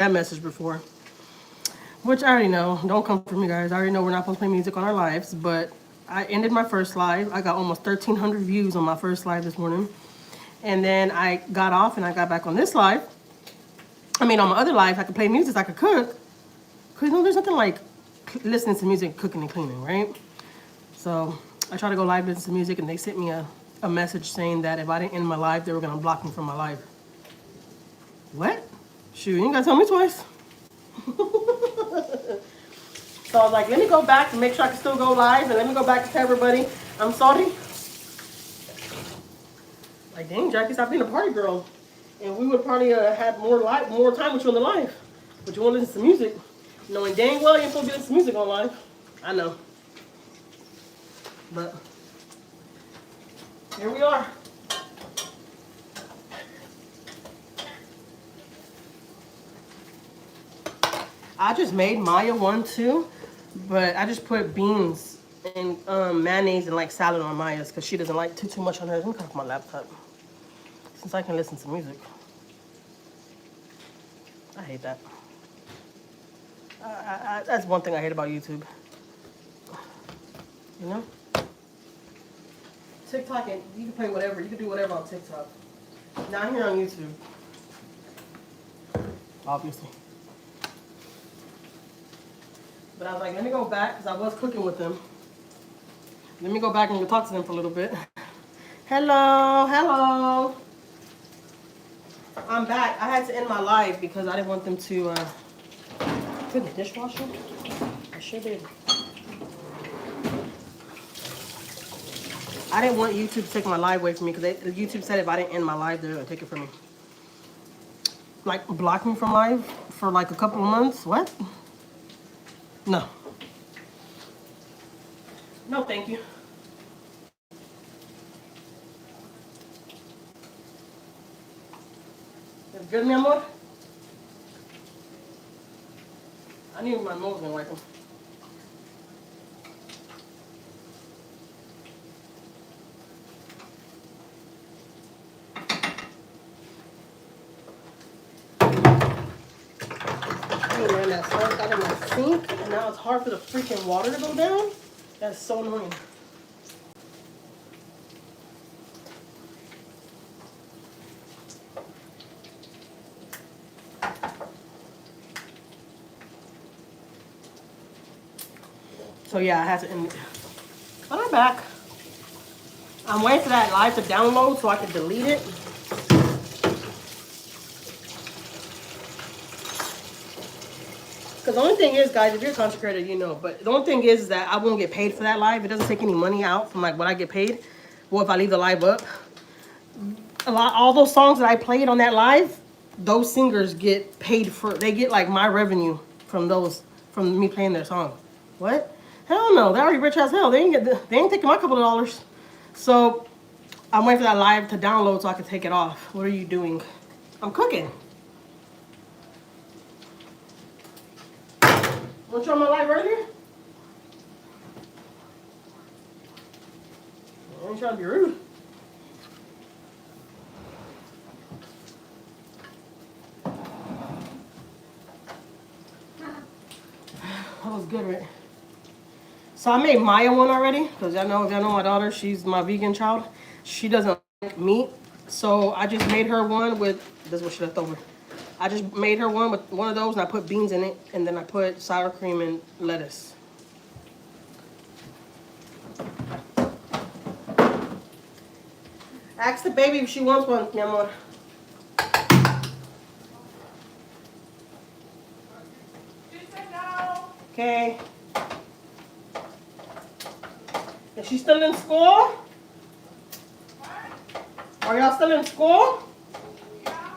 that message before. Which I already know. Don't come for me, guys. I already know we're not supposed to play music on our lives. But I ended my first live. I got almost 1,300 views on my first live this morning. And then I got off and I got back on this live. I mean, on my other live, I could play music, I could cook. Because, you know, there's nothing like listening to music, cooking, and cleaning, right? So I tried to go live, listen to music, and they sent me a message saying that if I didn't end my live, they were going to block me from my live. What? Shoot, you ain't got to tell me twice. So I was like, let me go back to make sure I can still go live, and let me go back to tell everybody I'm sorry. Like, dang, Jackie, stop being a party girl. And we would probably have more time with you on the live. But you want to listen to music, knowing dang well you're supposed to listen to music on live. I know. But here we are. I just made Maiyah one too, but I just put beans and mayonnaise and like salad on Maiyah's because she doesn't like too much on hers. Let me cut off my laptop since I can listen to music. I hate that. That's one thing I hate about YouTube. You know? TikTok, and you can play whatever. You can do whatever on TikTok. Not here on YouTube. Obviously. But I was like, let me go back, because I was cooking with them. Let me go back and talk to them for a little bit. Hello, hello. I'm back. I had to end my live because I didn't want them to put in the dishwasher. I sure did. I didn't want YouTube to take my live away from me because YouTube said if I didn't end my live, they're going to take it from me. Like, block me from live for like a couple of months. What? No. No, thank you. It's good, mi amor? I need my nose and wipe them. I ran that salt out of my sink, and now it's hard for the freaking water to go down. That's so annoying. So yeah, I had to end it. But I'm back. I'm waiting for that live to download so I can delete it. Because the only thing is, guys, if you're a content creator, you know. But the only thing is that I won't get paid for that live. It doesn't take any money out from like what I get paid. Well, if I leave the live up, all those songs that I played on that live, those singers get paid for. They get like my revenue from those, from me playing their song. What? Hell no, they're already rich as hell. They ain't taking my couple of dollars. So I'm waiting for that live to download so I can take it off. What are you doing? I'm cooking. Want to show my live earlier? I ain't trying to be rude. That was good, right? So I made Maiyah one already, because if y'all know my daughter, she's my vegan child. She doesn't like meat, so I just made her one with, this is what she left over. I just made her one with one of those, and I put beans in it, and then I put sour cream and lettuce. Ask the baby if she wants one, mi amor. She said no. Okay. Is she still in school? What? Are y'all still in school? Yeah.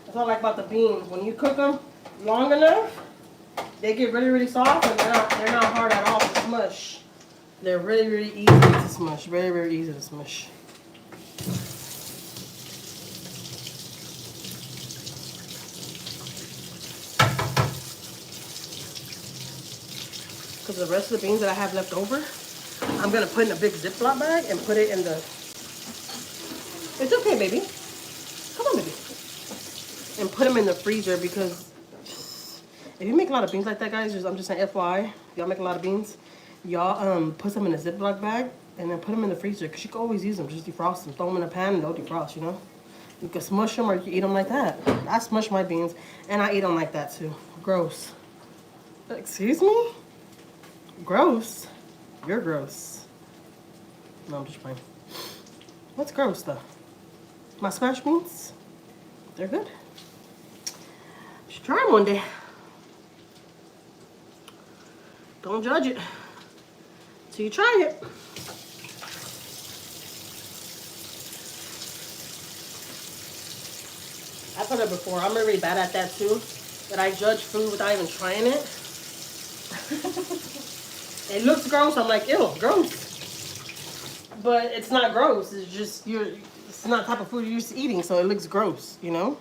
That's what I like about the beans. When you cook them long enough, they get really, really soft, and they're not hard at all to smush. They're really, really easy to smush. Very, very easy to smush. Because the rest of the beans that I have left over, I'm I'm gonna put in a big Ziploc bag and put it in the. It's okay, baby. Come on, baby. And put them in the freezer because if you make a lot of beans like that, guys, I'm just saying, FYI, y'all make a lot of beans, y'all put some in a Ziploc bag and then put them in the freezer because you can always use them. Just defrost them, throw them in a pan, and they'll defrost. You know, you can smush them or you can eat them like that. I smush my beans and I eat them like that too. Gross. Excuse me? Gross. You're gross. No, I'm just playing. What's gross though? My smashed beans? They're good. Should try them one day. Don't judge it till you try it. I said it before. I'm really bad at that too. That I judge food without even trying it. It looks gross. I'm like, ew, gross. But it's not gross. It's just it's not the type of food you're used to eating, so it looks gross, you know?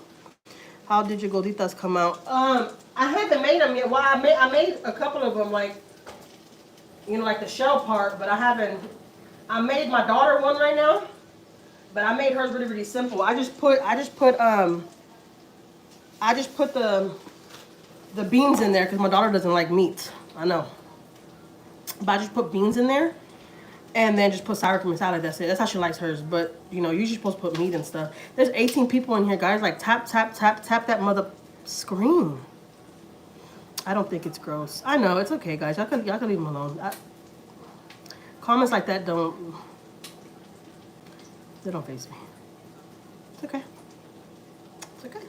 How did your gorditas come out? I haven't made them yet. Well, I made a couple of them, like, you know, like the shell part, but I haven't. I made my daughter one right now, but I made hers really, really simple. I just put the beans in there because my daughter doesn't like meat. I know. But I just put beans in there and then just put sour cream and salad. That's it. That's how she likes hers. But, you know, you're usually supposed to put meat and stuff. There's 18 people in here, guys. Like, tap, tap, tap, tap that mother screen. I don't think it's gross. I know. It's okay, guys. Y'all can leave them alone. Comments like that don't faze me. It's okay. It's okay.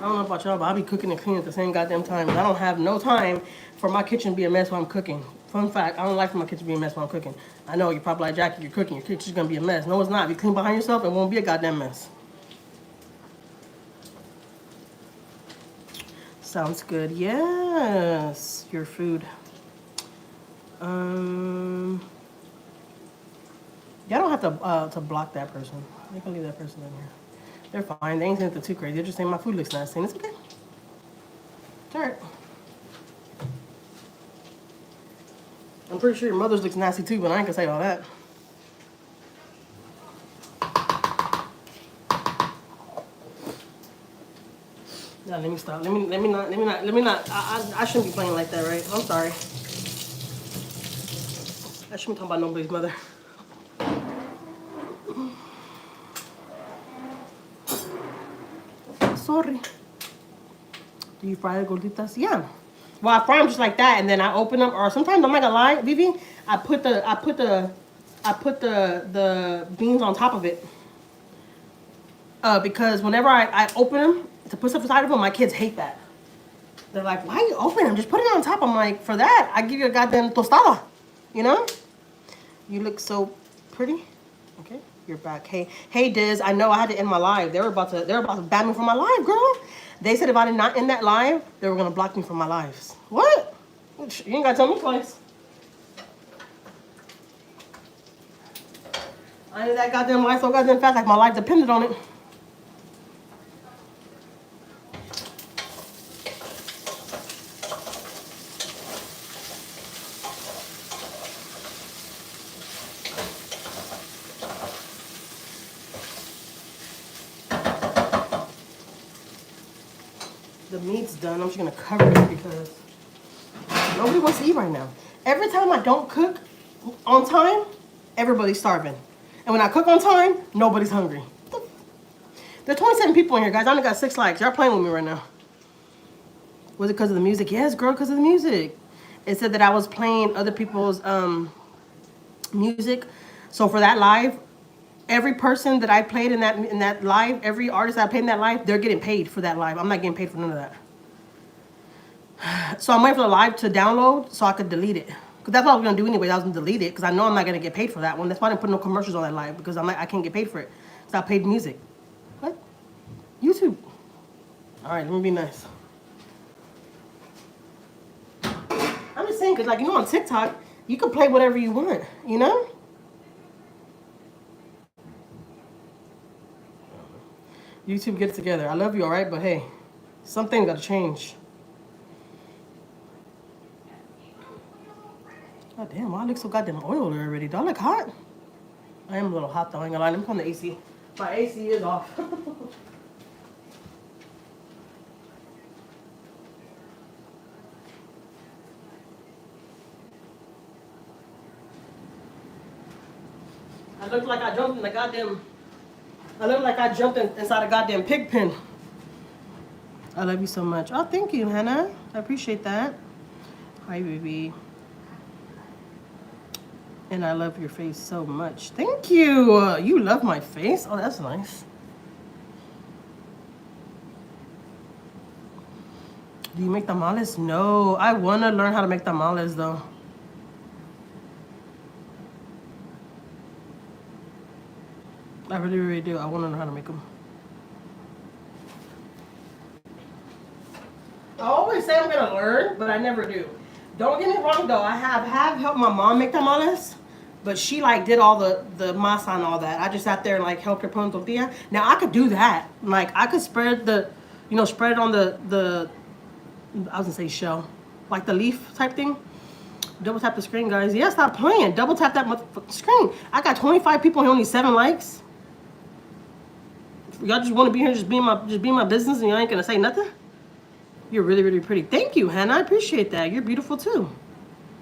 I don't know about y'all, but I'll be cooking and cleaning at the same goddamn time. I don't have no time for my kitchen to be a mess while I'm cooking. Fun fact, I don't like for my kitchen to be a mess while I'm cooking. I know you're probably like, Jackie, you're cooking, your kitchen's gonna be a mess. No, it's not. If you clean behind yourself, it won't be a goddamn mess. Sounds good. Yes, your food. Y'all don't have to block that person. You can leave that person in here. They're fine. They ain't saying anything too crazy. They're just saying my food looks nasty. It's okay. It's alright. I'm pretty sure your mother's looks nasty too, but I ain't gonna say all that. No, let me stop. Let me not. I shouldn't be playing like that, right? I'm sorry. I shouldn't be talking about nobody's mother. Sorry. Do you fry the gorditas? Yeah. Well, I fry them just like that, and then I open them. Or sometimes I'm not gonna lie, Vivi. I put the beans on top of it. Because whenever I open them to put stuff inside of them, my kids hate that. They're like, "Why you open them? Just put it on top." I'm like, "For that, I give you a goddamn tostada." You know? You look so pretty. Okay. You're back. Hey, Diz. I know I had to end my live. They were about to ban me from my live, girl. They said if I did not end that live, they were gonna block me from my lives. What? You ain't gotta tell me twice. I ended that goddamn live so goddamn fast, like my life depended on it. The meat's done. I'm just gonna cover it because nobody wants to eat right now. Every time I don't cook on time, everybody's starving. And when I cook on time, nobody's hungry. There are 27 people in here, guys. I only got 6 likes. Y'all playing with me right now. Was it because of the music? Yes, girl, because of the music. It said that I was playing other people's music. So for that live, every person that I played in that live, every artist I played in that live, they're getting paid for that live. I'm not getting paid for none of that. So I'm waiting for the live to download so I could delete it. Because that's what I was going to do anyway. I was going to delete it because I know I'm not going to get paid for that one. That's why I didn't put no commercials on that live because I can't get paid for it. So I paid music. What? YouTube. All right, let me be nice. I'm just saying because, like, you know, on TikTok, you can play whatever you want, you know? YouTube, get it together. I love you, all right? But hey, something got to change. God damn, why I look so goddamn oily already? Do I look hot? I am a little hot though. I ain't gonna lie. Let me put on the AC. My AC is off. I look like I jumped in the goddamn. I look like I jumped inside a goddamn pig pen. I love you so much. Oh, thank you, Hannah. I appreciate that. Hi, baby. And I love your face so much. Thank you. You love my face? Oh, that's nice. Do you make tamales? No. I want to learn how to make tamales, though. I really, really do. I want to learn how to make them. I always say I'm going to learn, but I never do. Don't get me wrong, though. I have helped my mom make tamales. But she like did all the masa and all that. I just sat there and like helped her put on tortilla. Now I could do that. Like I could spread the, spread it on the I was gonna say shell, like the leaf type thing. Double tap the screen, guys. Yeah, stop playing. Double tap that motherfucking screen. I got 25 people and only 7 likes. Y'all just want to be here, just be my business, and y'all ain't gonna say nothing. You're really, really pretty. Thank you, Hannah. I appreciate that. You're beautiful too.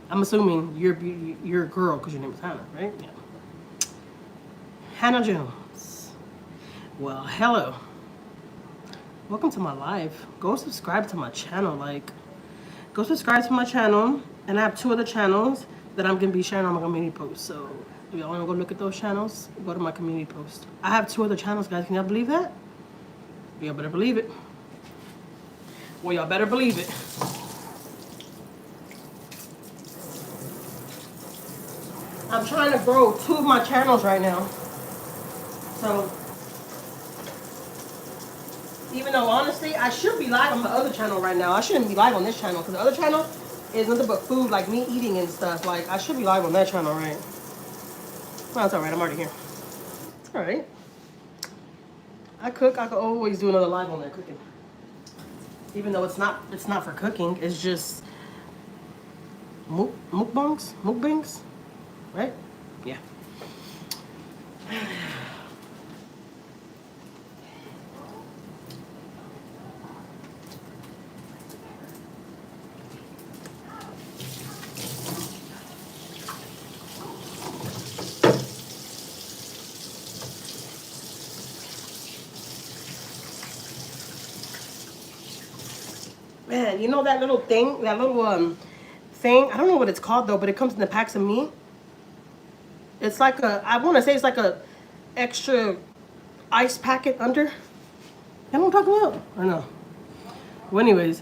I'm assuming you're a girl because your name is Hannah, right? Yeah. Hannah Jones. Well, hello. Welcome to my live. Go subscribe to my channel. Go subscribe to my channel. And I have 2 other channels that I'm going to be sharing on my community post. So if y'all want to go look at those channels, go to my community post. I have 2 other channels, guys. Can y'all believe that? Y'all better believe it. Well, y'all better believe it. I'm trying to grow 2 of my channels right now. So, even though honestly, I should be live on the other channel right now. I shouldn't be live on this channel because the other channel is nothing but food, like me eating and stuff. Like, I should be live on that channel, right? No, it's alright. I'm already here. It's alright. I cook. I could always do another live on there cooking. Even though it's not for cooking. It's just mukbangs, right? Yeah. Man, you know that little thing, that little thing? I don't know what it's called though, but it comes in the packs of meat. It's like I want to say it's like a extra ice packet under. You know what I'm talking about? Or no? Well, anyways,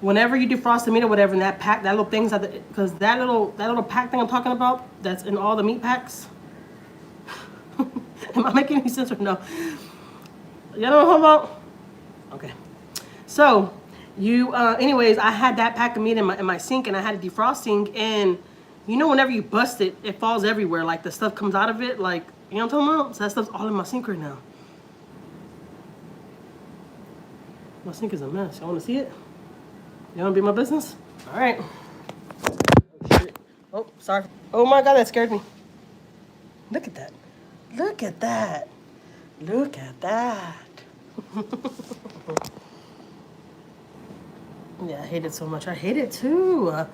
whenever you defrost the meat or whatever, and that pack, that little thing's at the, because that little pack thing I'm talking about, that's in all the meat packs. Am I making any sense or no? You know what I'm talking about? Okay. So, anyways, I had that pack of meat in my sink, and I had a defrosting, and you know, whenever you bust it, it falls everywhere. Like the stuff comes out of it, like, you know what I'm talking about? So that stuff's all in my sink right now. My sink is a mess. Y'all want to see it? You want to be my business? All right. Oh, shit. Oh, sorry. Oh my God, that scared me. Look at that. Look at that. Look at that. Yeah, I hate it so much. I hate it too.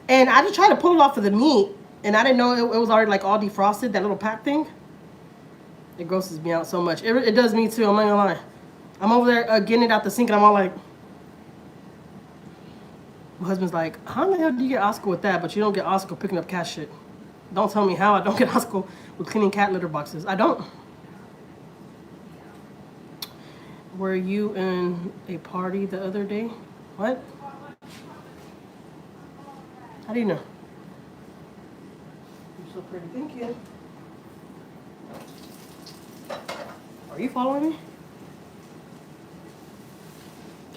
And I just tried to pull it off of the meat, and I didn't know it was already like all defrosted, that little pack thing. It grosses me out so much. It does me too, I'm not gonna lie. I'm over there getting it out the sink, and I'm all like, my husband's like, how the hell do you get Oscar with that, but you don't get Oscar picking up cat shit? Don't tell me how I don't get Oscar with cleaning cat litter boxes. I don't. Were you in a party the other day? What? How do you know? You're so pretty. Thank you. Are you following me?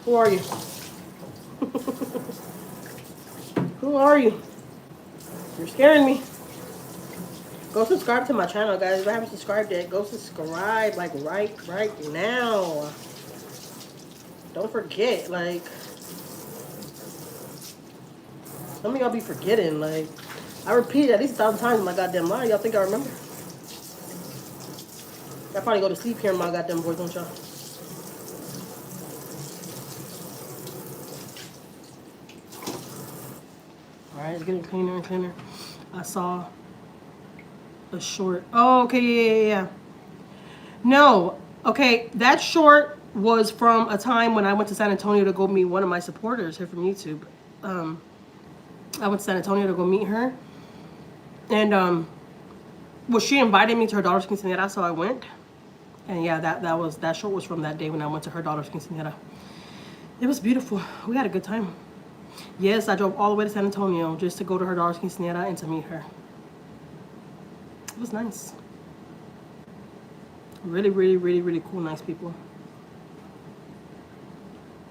Who are you? Who are you? You're scaring me. Go subscribe to my channel, guys. If you haven't subscribed yet, go subscribe, like, right now. Don't forget, like, some of y'all be forgetting, like, I repeat at least 1,000 times in my goddamn life. Y'all think I remember? I probably go to sleep hearing my goddamn voice, don't y'all? Alright, it's getting cleaner and cleaner. I saw a short. Oh, okay, yeah. No, okay, that short was from a time when I went to San Antonio to go meet one of my supporters here from YouTube. I went to San Antonio to go meet her. And, well, she invited me to her daughter's quinceañera, so I went. And yeah, that short was from that day when I went to her daughter's quinceañera. It was beautiful. We had a good time. Yes, I drove all the way to San Antonio just to go to her daughter's quinceañera and to meet her. It was nice. Really, really, really, really cool, nice people.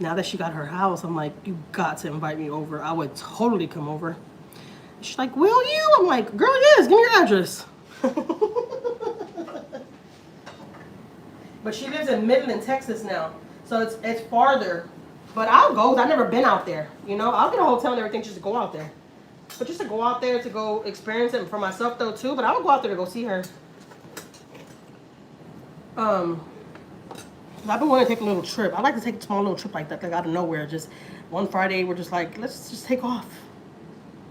Now that she got her house, I'm like, you got to invite me over. I would totally come over. She's like, will you? I'm like, girl, yes, give me your address. But she lives in Midland, Texas now. So it's farther. But I'll go. I've never been out there. You know, I'll get a hotel and everything just to go out there. But just to go out there to go experience it for myself though too. But I would go out there to go see her. I've been wanting to take a little trip. I like to take a small little trip like that, like out of nowhere. Just one Friday, we're just like, let's just take off.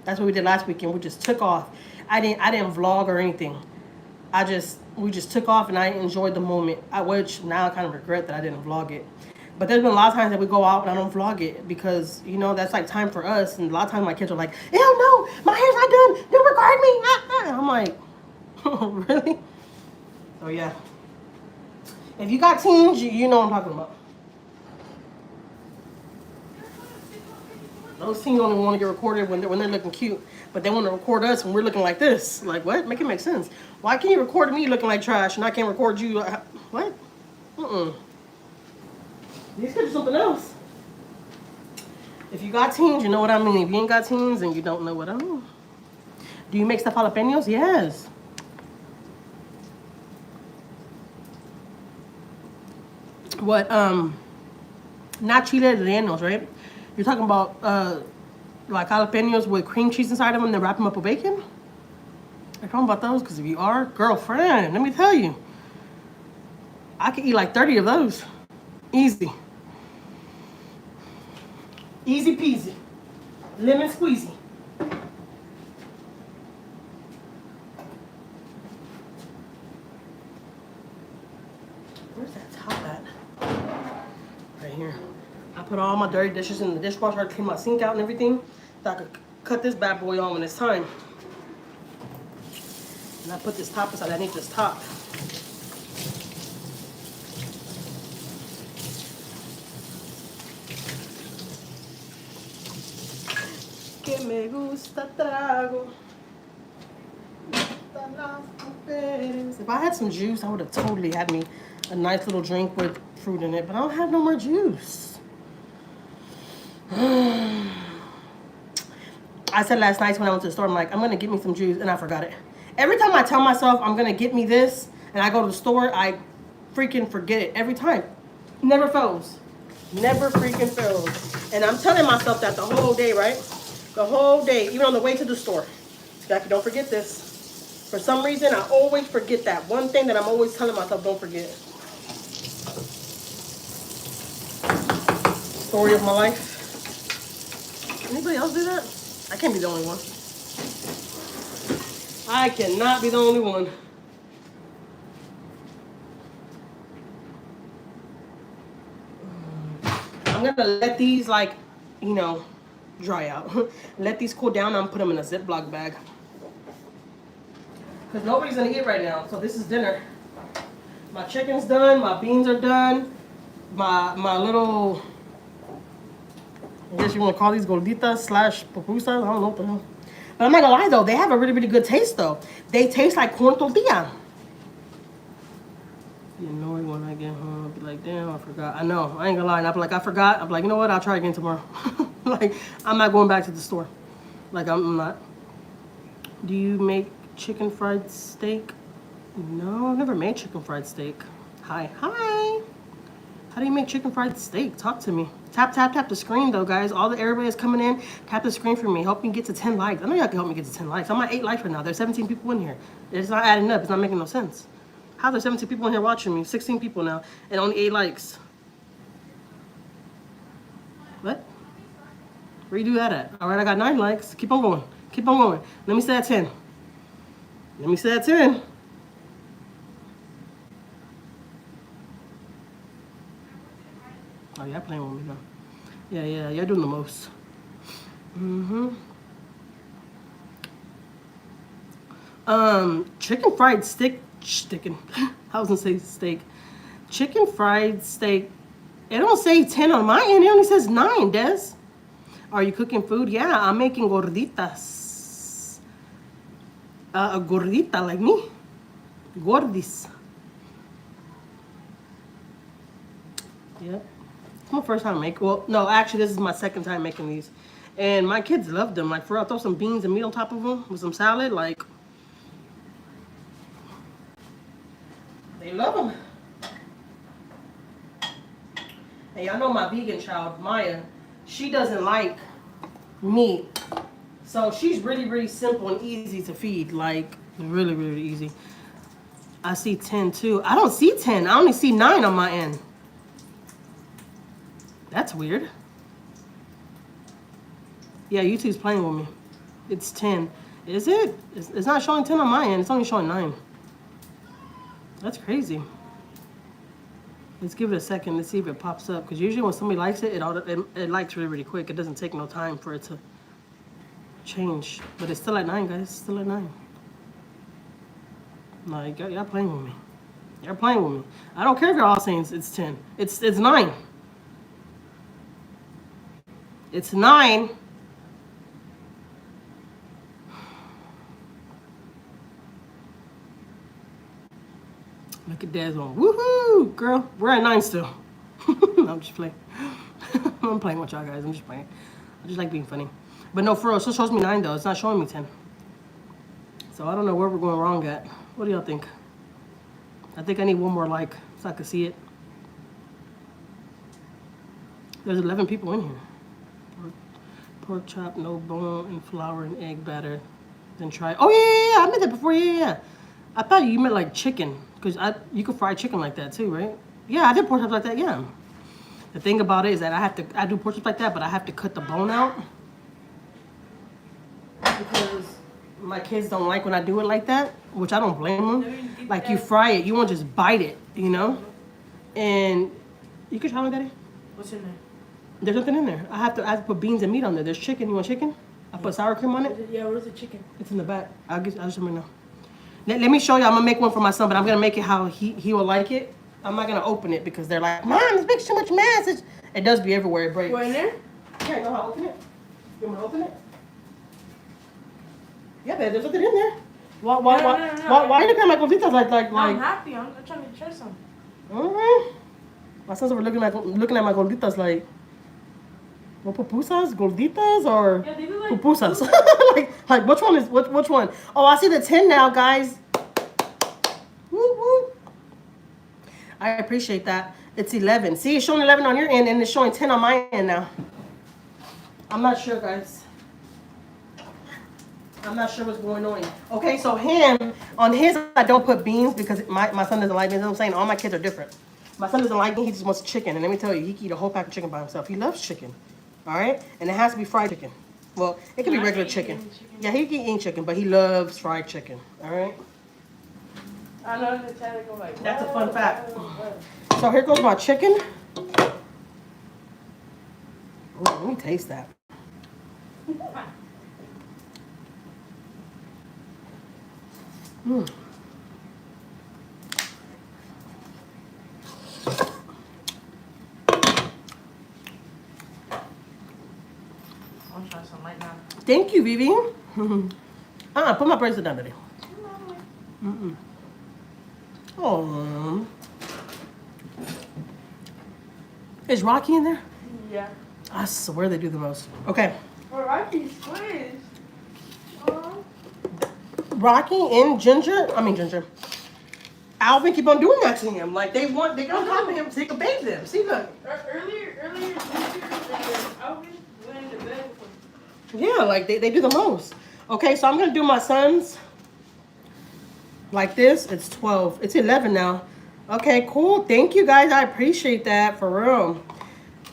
That's what we did last weekend. We just took off. I didn't vlog or anything. We just took off and I enjoyed the moment. Which now I kind of regret that I didn't vlog it. But there's been a lot of times that we go out and I don't vlog it because, you know, that's like time for us. And a lot of times my kids are like, ew, no, my hair's not done. Don't record me. And I'm like, really? So yeah. If you got teens, you know what I'm talking about. Those teens only want to get recorded when they're looking cute. But they want to record us when we're looking like this. Like, what? Make it make sense. Why can't you record me looking like trash and I can't record you? What? These kids are something else. If you got teens, you know what I mean. If you ain't got teens, then you don't know what I mean. Do you make stuffed jalapenos? Yes. What, not chile rellenos, right? You're talking about, like jalapenos with cream cheese inside them and then wrap them up with bacon? You're talking about those? Because if you are, girlfriend, let me tell you. I could eat like 30 of those. Easy. Easy peasy. Lemon squeezy. Where's that top at? Right here. I put all my dirty dishes in the dishwasher. I clean my sink out and everything. So I could cut this bad boy on when it's time. And I put this top aside. I need this top. Que me gusta trago. If I had some juice, I would have totally had me a nice little drink with fruit in it, but I don't have no more juice. I said last night when I went to the store, I'm like, I'm gonna get me some juice, and I forgot it. Every time I tell myself I'm gonna get me this, and I go to the store, I freaking forget it every time. Never fails. Never freaking fails. And I'm telling myself that the whole day, right? The whole day, even on the way to the store. Jackie, don't forget this. For some reason, I always forget that. One thing that I'm always telling myself, don't forget. Story of my life. Anybody else do that? I can't be the only one. I cannot be the only one. I'm gonna let these, like, you know, dry out. Let these cool down. I'm gonna put them in a Ziploc bag. Because nobody's gonna eat right now. So this is dinner. My chicken's done. My beans are done. My little, I guess you want to call these gorditas slash pupusas. I don't know what the hell. But I'm not gonna lie though, they have a really, really good taste though. They taste like corn tortilla. You know, when I get home, I'll be like, damn, I forgot. I know, I ain't gonna lie. And I'll be like, I forgot. I'll be like, you know what? I'll try again tomorrow. Like, I'm not going back to the store. Like, I'm not. Do you make Chicken fried steak. No, I've never made chicken fried steak. Hi. How do you make chicken fried steak? Talk to me. Tap the screen though, guys. Everybody is coming in. Tap the screen for me. Help me get to 10 likes. I know y'all can help me get to 10 likes. I'm at 8 likes right now. There's 17 people in here. It's not adding up. It's not making no sense. How there's 17 people in here watching me? 16 people now, and only 8 likes. What? Where you do that at? All right, I got 9 likes. Keep on going. Keep on going. Let me stay at 10. Let me stay at 10. Oh, y'all playing with me now. Yeah, y'all doing the most. Chicken fried steak. I was gonna say steak. Chicken fried steak. It don't say 10 on my end. It only says 9, Des. Are you cooking food? Yeah, I'm making gorditas. A gordita like me. Gordis. Yep. It's my first time making. Well, no, actually, this is my second time making these, and my kids love them. Like, for real, throw some beans and meat on top of them with some salad. Like, they love them. And y'all know my vegan child, Maiyah. She doesn't like meat, so she's really simple and easy to feed. Like, really easy. I see 10 too. I don't see 10. I only see 9 on my end. That's weird. Yeah, YouTube's playing with me. It's 10. Is it? It's not showing 10 on my end. It's only showing 9. That's crazy. Let's give it a second. Let's see if it pops up. Because usually when somebody likes it, it likes really quick. It doesn't take no time for it to change. But it's still at 9, guys. It's still at 9. Like, y'all playing with me. Y'all playing with me. I don't care if you're all saying it's 10. It's 9. It's 9. Look at Dad's one. Woohoo! Girl, we're at 9 still. No, I'm just playing. I'm playing with y'all guys. I'm just playing. I just like being funny. But no, for real, it still shows me 9 though. It's not showing me 10. So I don't know where we're going wrong at. What do y'all think? I think I need one more like so I can see it. There's 11 people in here. Pork chop, no bone, and flour and egg batter. Then try. Oh yeah. I meant that before. Yeah. I thought you meant like chicken, because you could fry chicken like that too, right? Yeah, I did pork chops like that. Yeah. The thing about it is that I do pork chops like that, but I have to cut the bone out because my kids don't like when I do it like that, which I don't blame them. Like, you fry it, you won't just bite it, you know. And you can try one, Daddy. What's in there? There's nothing in there. I have to put beans and meat on there. There's chicken. You want chicken? I put sour cream on it. Yeah, where's the chicken? It's in the back. I'll just let me know. Let me show you. I'm gonna make one for my son, but I'm gonna make it how he will like it. I'm not gonna open it because they're like, Mom, this makes too much mess. It does be everywhere. It breaks. Go in there? Yeah, you know how to open it? You want me to open it? Yeah, babe, there's nothing in there. Why are you looking at my gorditas like? I'm happy. I'm trying to try some. Alright. My sons were looking at my gorditas like, what, pupusas, gorditas, or Yeah, they look like pupusas? like which one is which one? Oh, I see the 10 now, guys. Woo woo. I appreciate that. It's 11. See, it's showing 11 on your end, and it's showing 10 on my end now. I'm not sure, guys. I'm not sure what's going on. Okay, so on his, I don't put beans because my son doesn't like beans. I'm saying all my kids are different. My son doesn't like beans, he just wants chicken. And let me tell you, he can eat a whole pack of chicken by himself. He loves chicken, all right? And it has to be fried chicken. Well, it can be regular chicken. Yeah, he can eat chicken, but he loves fried chicken, all right? I know the chat go like, That's a fun fact. So here goes my chicken. Ooh, let me taste that. Mm. I'm trying some right now. Thank you, Vivi. Put my bracelet down today. Oh. Is Rocky in there? Yeah. I swear they do the most. Okay. For Rocky squid. Rocky and Ginger. Alvin keep on doing that to him. Like they on top of him so he can bathe them. See, look. Earlier this year, Alvin went to bed with him. Yeah, like they do the most. Okay, so I'm gonna do my sons like this. It's 12. It's 11 now. Okay, cool. Thank you guys. I appreciate that for real.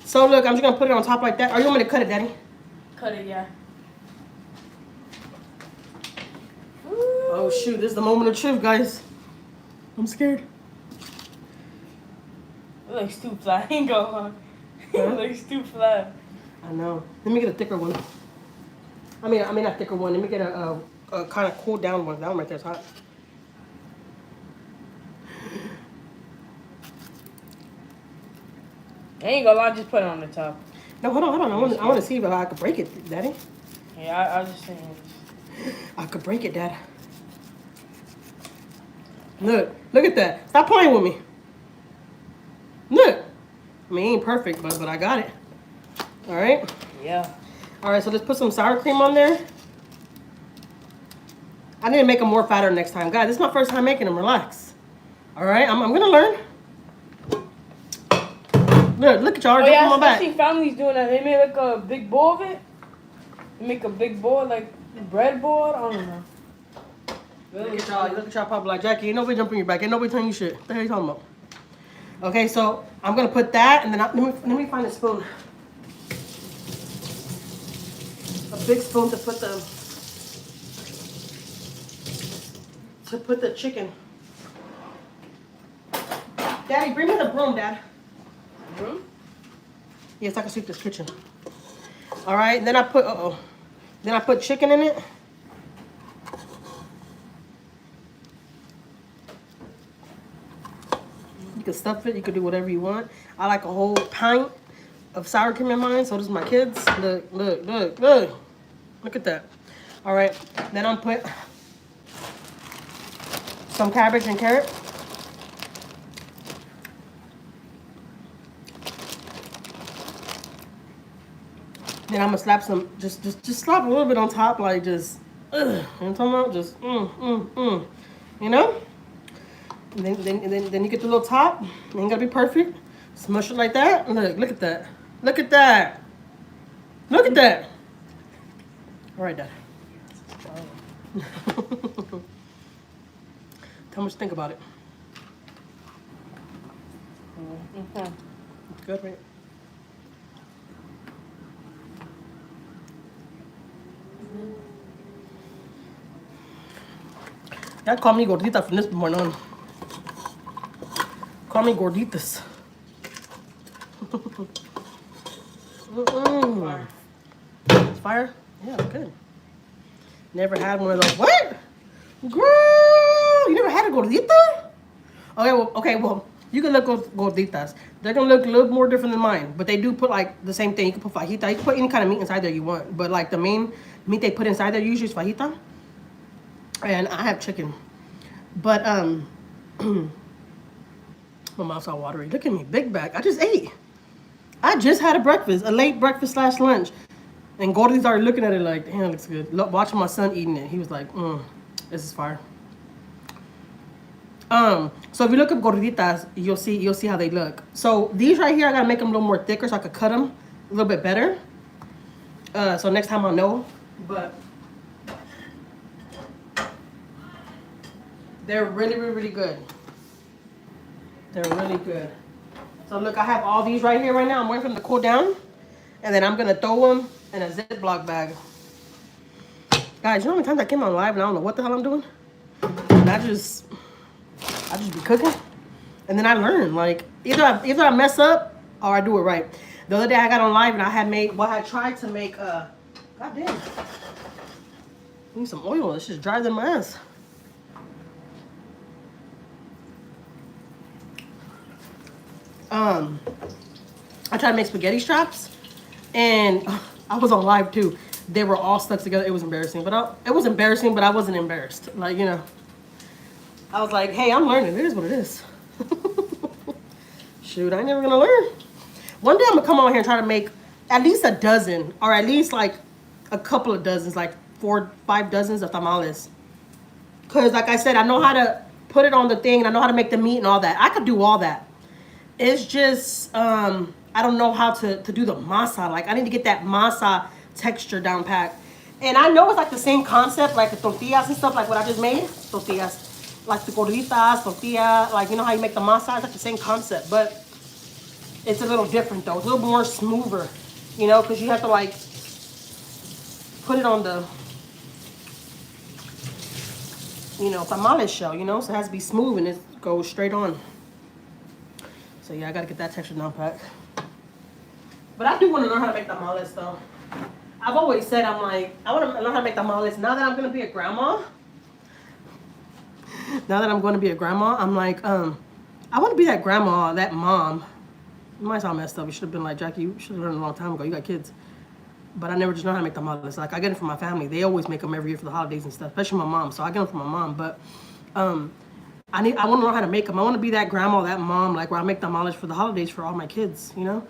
So look, I'm just gonna put it on top like that. Or you want me to cut it, Daddy? Cut it, yeah. Oh shoot, this is the moment of truth, guys. I'm scared. It looks too flat. Ain't gonna lie. Huh? It looks too flat. I know. Let me get a thicker one. I mean not thicker one. Let me get a kind of cool down one. That one right there is hot. I ain't gonna lie, just put it on the top. No, hold on. I want to see if I could break it, Daddy. Yeah, I was just saying. I could break it, Dad. Look at that. Stop playing with me. Look. I mean, it ain't perfect, but I got it. All right. Yeah. All right, so let's put some sour cream on there. I need to make them more fatter next time. Guys, this is my first time making them. Relax. All right, I'm going to learn. Look at y'all. Oh yeah, on my I back. see families doing that. They make like a big bowl of it. They make a big bowl, like bread bowl. I don't know. Look at y'all probably like, Jackie, ain't nobody jumping your back. Ain't nobody telling you shit. What the hell are you talking about? Okay, so I'm going to put that, and then let me find a spoon. A big spoon to put the chicken. Daddy, bring me the broom, Dad. Broom? Yes, I can sweep this kitchen. All right, then I put chicken in it. You can stuff it. You can do whatever you want. I like a whole pint of sour cream in mine. So does my kids. Look at that. All right, then I'm put some cabbage and carrot. Then I'm gonna slap some, just slap a little bit on top, like just, you know what I'm talking about? Just, you know? And then you get the little top. It ain't gotta be perfect. Smush it like that. Look at that. Look at that. Look at that. All right, Dad. Tell me what you think about it. It's good, right? Y'all call me gordita from this point on. Call me gorditas. Fire. It's fire? Yeah, it's good. Never had one of those. What? Girl, you never had a gordita? Okay, well, you can look at gorditas. They're gonna look a little more different than mine, but they do put like the same thing. You can put fajita. You can put any kind of meat inside there you want, but like the main meat they put inside there usually is fajita. And I have chicken, but my mouth's all watery. Look at me, big bag. I just ate. I just had a late breakfast / lunch, and Gordy's already looking at it like, damn, it looks good. Look, watching my son eating it, he was like, this is fire. So if you look up gorditas, you'll see how they look. So these right here, I gotta make them a little more thicker so I could cut them a little bit better. So next time I'll know, but. They're really, really, really good. They're really good. So look, I have all these right here right now. I'm waiting for them to cool down. And then I'm going to throw them in a Ziploc bag. Guys, you know how many times I came on live and I don't know what the hell I'm doing? And I just be cooking. And then I learn. Like, either I mess up or I do it right. The other day I got on live and I tried to make, God damn. I need some oil. It's just drier than my ass. I tried to make spaghetti straps, and I was on live too. They were all stuck together. It was embarrassing, but I wasn't embarrassed. Like, you know, I was like, hey, I'm learning. It is what it is. Shoot, I ain't never gonna learn. One day I'm gonna come on here and try to make at least a dozen, or at least like a couple of dozens, like 4 or 5 dozens of tamales. Because like I said, I know how to put it on the thing and I know how to make the meat and all that. I could do all that. It's just, I don't know how to do the masa. Like I need to get that masa texture down pat. And I know it's like the same concept, like the tortillas and stuff, like what I just made. Tortillas. Like the gorditas, tortilla, like you know how you make the masa? It's like the same concept, but it's a little different though. It's a little more smoother, you know, because you have to like put it on the, you know, tamale shell, you know, so it has to be smooth and it goes straight on. So yeah, I gotta get that texture down pat. But I do want to learn how to make tamales though. I've always said I'm like, I want to learn how to make tamales. Now that I'm gonna be a grandma, I'm like, I want to be that grandma, that mom. It might sound messed up. You should have been like, Jackie, you should have learned a long time ago. You got kids. But I never just know how to make tamales. Like, I get it from my family. They always make them every year for the holidays and stuff, especially my mom. So I get them from my mom. But I want to learn how to make them. I want to be that grandma, that mom, like, where I make tamales for the holidays for all my kids, you know?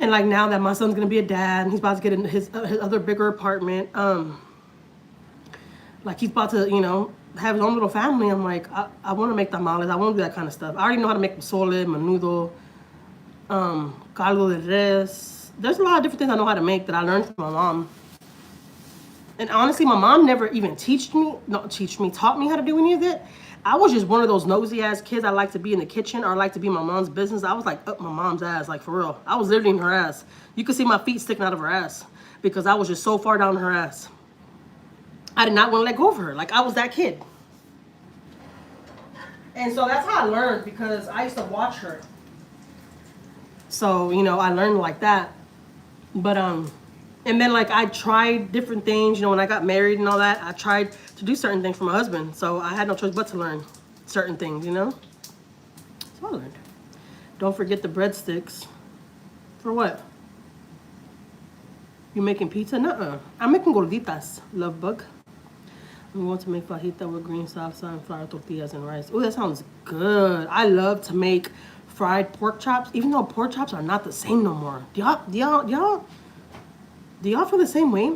And, like, now that my son's going to be a dad and he's about to get in his other bigger apartment, like, he's about to, you know, have his own little family. I'm like, I want to make tamales. I want to do that kind of stuff. I already know how to make pozole, menudo, caldo de res. There's a lot of different things I know how to make that I learned from my mom. And honestly, my mom never even taught me how to do any of it. I was just one of those nosy ass kids. I like to be in the kitchen or I like to be in my mom's business. I was like up my mom's ass, like for real. I was literally in her ass. You could see my feet sticking out of her ass because I was just so far down her ass. I did not want to let go of her. Like I was that kid. And so that's how I learned because I used to watch her. So, you know, I learned like that. But, and then like I tried different things, you know, when I got married and all that, I tried to do certain things for my husband. So I had no choice but to learn certain things, you know? So I learned. Don't forget the breadsticks. For what? You making pizza? Nuh-uh. I'm making gorditas, love bug. I'm going to make fajita with green salsa and flour tortillas and rice. Oh, that sounds good. I love to make fried pork chops, even though pork chops are not the same no more. Do y'all feel the same way?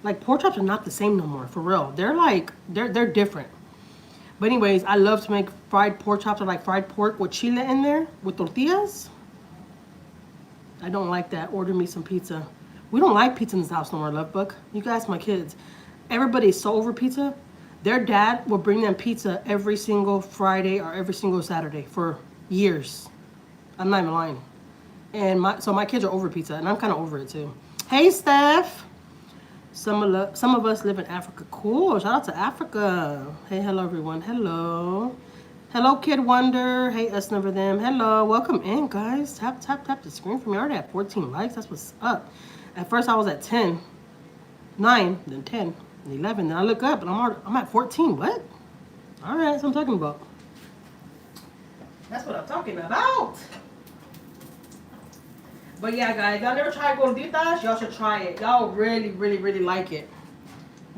Like pork chops are not the same no more, for real. They're like, they're different. But anyways, I love to make fried pork chops or like fried pork with chile in there with tortillas. I don't like that. Order me some pizza. We don't like pizza in this house no more, love book. You can ask my kids. Everybody's so over pizza. Their dad will bring them pizza every single Friday or every single Saturday for years. I'm not even lying. And so my kids are over pizza, and I'm kind of over it too. Hey, Steph. Some of us live in Africa. Cool. Shout out to Africa. Hey, hello, everyone. Hello. Hello, Kid Wonder. Hey, us never them. Hello. Welcome in, guys. Tap the screen for me. I already have 14 likes. That's what's up. At first, I was at 10. 9, then 10, then 11. Then I look up, and I'm at 14. What? All right, that's what I'm talking about. That's what I'm talking about. But yeah, guys, y'all never tried gorditas? Y'all should try it. Y'all really, really, really like it.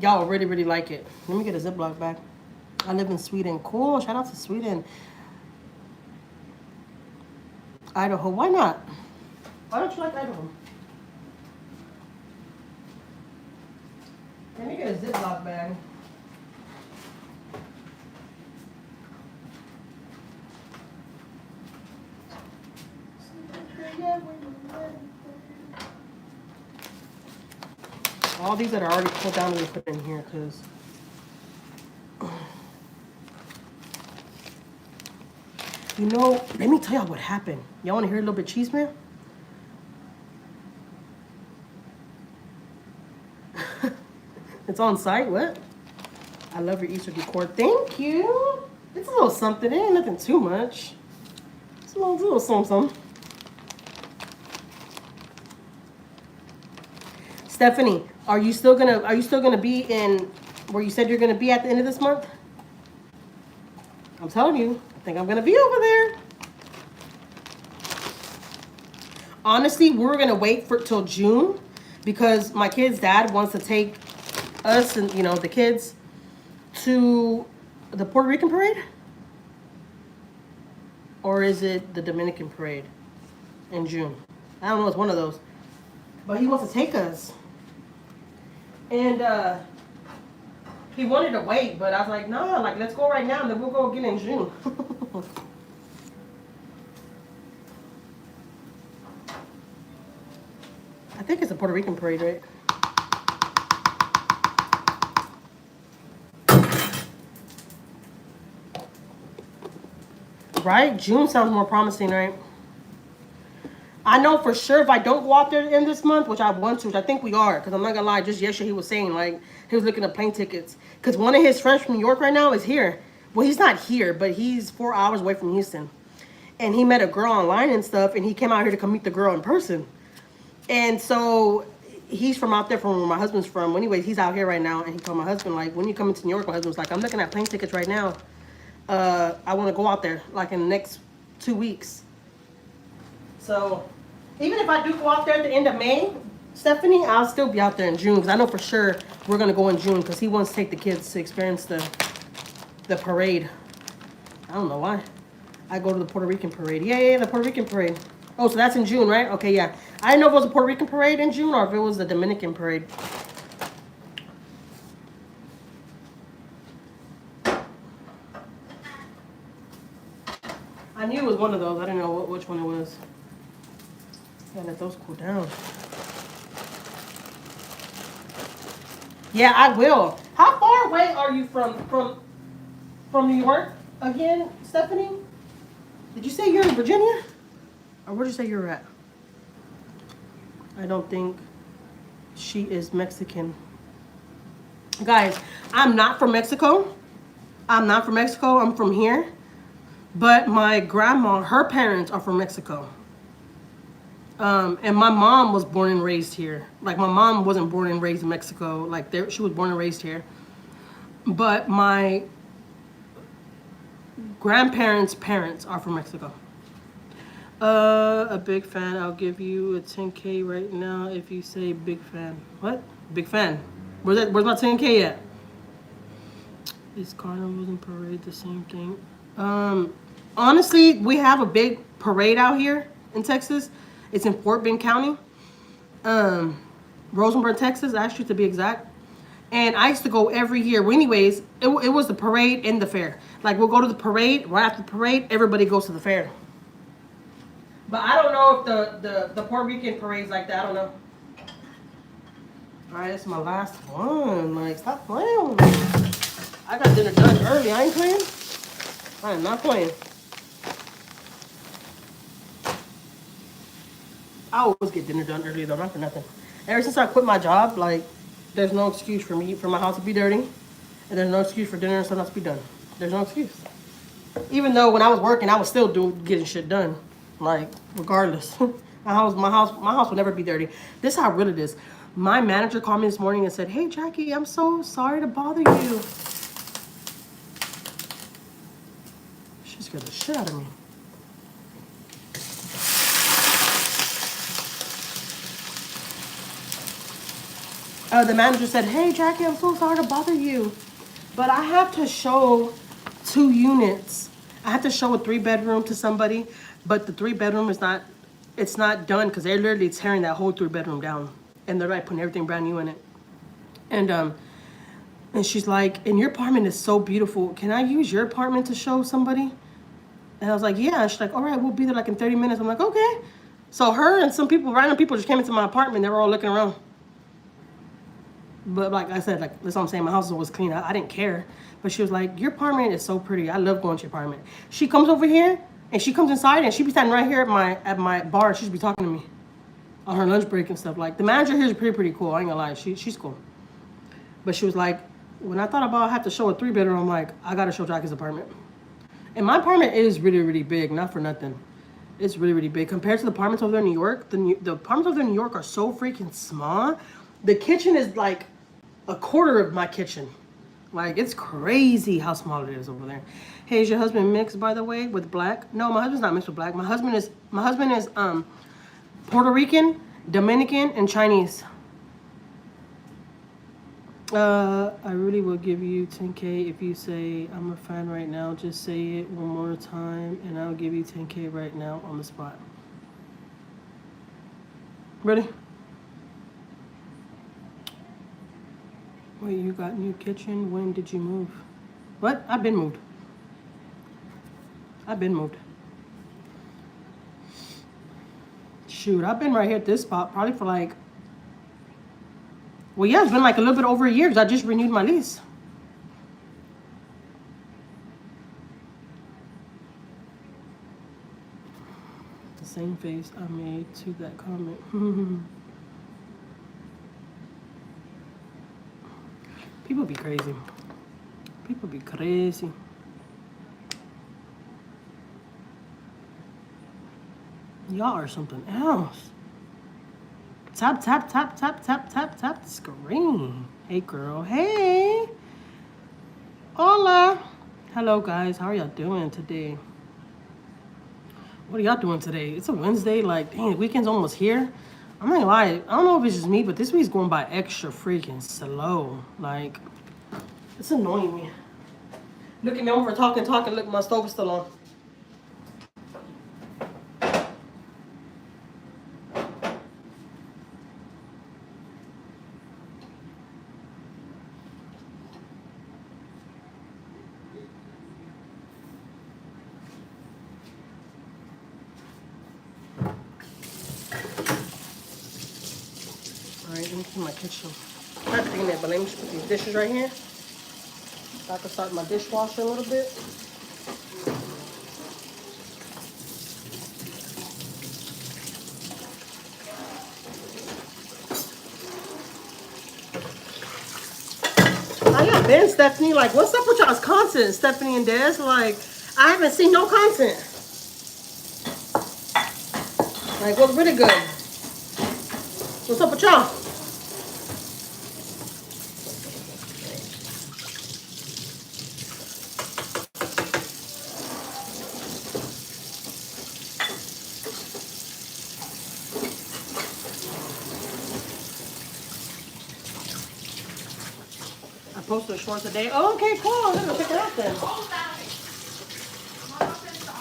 Y'all really, really like it. Let me get a Ziploc bag. I live in Sweden. Cool. Shout out to Sweden. Idaho. Why not? Why don't you like Idaho? Let me get a Ziploc bag. All these that are already pulled down, we put in here because you know, let me tell y'all what happened. Y'all want to hear a little bit cheese, man? It's on site. What? I love your Easter decor. Thank you. It's a little something. It ain't nothing too much. It's a little something. Stephanie, are you still gonna be in where you said you're gonna be at the end of this month? I'm telling you, I think I'm gonna be over there. Honestly, we're gonna wait till June because my kid's dad wants to take us and, you know, the kids to the Puerto Rican parade? Or is it the Dominican parade in June? I don't know, it's one of those. But he wants to take us. And He wanted to wait, but I was like, nah, like, let's go right now, and then we'll go again in June. I think it's a Puerto Rican parade, right? Right? June sounds more promising, right? I know for sure if I don't go out there in this month, which I want to, which I think we are, because I'm not gonna lie, just yesterday he was saying, like, he was looking at plane tickets. Because one of his friends from New York right now is here. Well, he's not here, but he's 4 hours away from Houston. And he met a girl online and stuff, and he came out here to come meet the girl in person. And so he's from out there from where my husband's from. Anyways, he's out here right now, and he told my husband, like, when you come into New York, my husband was like, I'm looking at plane tickets right now. I want to go out there, like, in the next 2 weeks. So even if I do go out there at the end of May, Stephanie, I'll still be out there in June, because I know for sure we're going to go in June, because he wants to take the kids to experience the parade. I don't know why. I go to the Puerto Rican parade. Yeah, the Puerto Rican parade. Oh, so that's in June, right? Okay, yeah. I didn't know if it was a Puerto Rican parade in June or if it was the Dominican parade. I knew it was one of those. I didn't know which one it was. Gotta let those cool down. Yeah, I will. How far away are you from New York again, Stephanie? Did you say you're in Virginia? Or where'd you say you're at? I don't think she is Mexican. Guys, I'm not from Mexico. I'm not from Mexico. I'm from here. But my grandma, her parents are from Mexico. And my mom was born and raised here. Like, my mom wasn't born and raised in Mexico. Like, she was born and raised here. But my grandparents' parents are from Mexico. A big fan. I'll give you a 10K right now if you say big fan. What? Big fan. Where's my 10K at? Is carnivals and parade the same thing? Honestly, we have a big parade out here in Texas. It's in Fort Bend County. Rosenberg, Texas, actually, to be exact. And I used to go every year. Well, anyways, it was the parade and the fair. Like, we'll go to the parade. Right after the parade, everybody goes to the fair. But I don't know if the Puerto Rican parade's like that. I don't know. All right, this is my last one. Like, stop playing with me. I got dinner done early. I ain't playing. I am not playing. I always get dinner done early, though, not for nothing. Ever since I quit my job, like, there's no excuse for my house to be dirty. And there's no excuse for dinner and stuff not to be done. There's no excuse. Even though when I was working, I was still getting shit done. Like, regardless. my house will never be dirty. This is how real it is. My manager called me this morning and said, hey, Jackie, I'm so sorry to bother you. She scared the shit out of me. The manager said, hey, Jackie, I'm so sorry to bother you, but I have to show 2 units. I have to show a 3-bedroom to somebody, but the 3-bedroom is not, it's not done because they're literally tearing that whole 3-bedroom down. And they're like putting everything brand new in it. And she's like, and your apartment is so beautiful. Can I use your apartment to show somebody? And I was like, yeah. And she's like, all right, we'll be there like in 30 minutes. I'm like, okay. So her and some people, random people just came into my apartment. They were all looking around. But like I said, like, that's what I'm saying. My house is always clean. I didn't care. But she was like, your apartment is so pretty. I love going to your apartment. She comes over here and she comes inside and she be standing right here at my bar. She should be talking to me on her lunch break and stuff. Like, the manager here is pretty cool. I ain't gonna lie. She's cool. But she was like, when I thought about I have to show a 3-bedroom, I'm like, I gotta show Jackie's apartment. And my apartment is really, really big. Not for nothing. It's really, really big. Compared to the apartments over there in New York, the apartments over there in New York are so freaking small. The kitchen is like a quarter of my kitchen. Like, it's crazy how small it is over there. Hey, is your husband mixed, by the way, with black? No, my husband's not mixed with black. My husband is Puerto Rican, Dominican, and Chinese. I really will give you 10K if you say I'm a fan right now. Just say it one more time and I'll give you 10K right now on the spot. Ready? Wait, you got new kitchen? When did you move? What? I've been moved. I've been moved. Shoot, I've been right here at this spot probably for like, well, yeah, it's been like a little bit over a year because I just renewed my lease. The same face I made to that comment. People be crazy. People be crazy. Y'all are something else. Tap, tap, tap, tap, tap, tap, tap the screen. Hey, girl. Hey. Hola. Hello, guys. How are y'all doing today? What are y'all doing today? It's a Wednesday. Like, dang, the weekend's almost here. I'm not gonna lie. I don't know if it's just me, but this week's going by extra freaking slow. Like, it's annoying me. Look at me over talking. Look, my stove is still on. Alright, let me clean my kitchen. I'm not cleaning it, but let me just put these dishes right here. So I can start my dishwasher a little bit. How y'all been, Stephanie? Like, what's up with y'all's content, Stephanie and Des? Like, I haven't seen no content. Like, what's really good? What's up with y'all? I posted a short today. Oh, okay, cool. I'm gonna check it out then.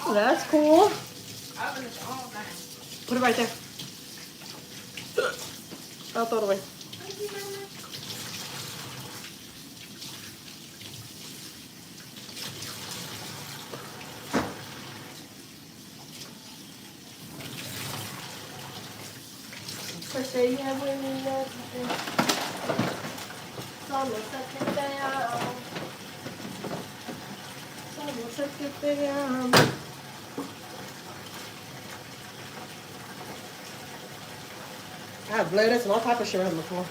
Oh, that's cool. Put it right there. I'll throw it away. Say yeah when you love me. Solo se que te amo. Solo se que te amo. I have lettuce and all type of shit on the floor.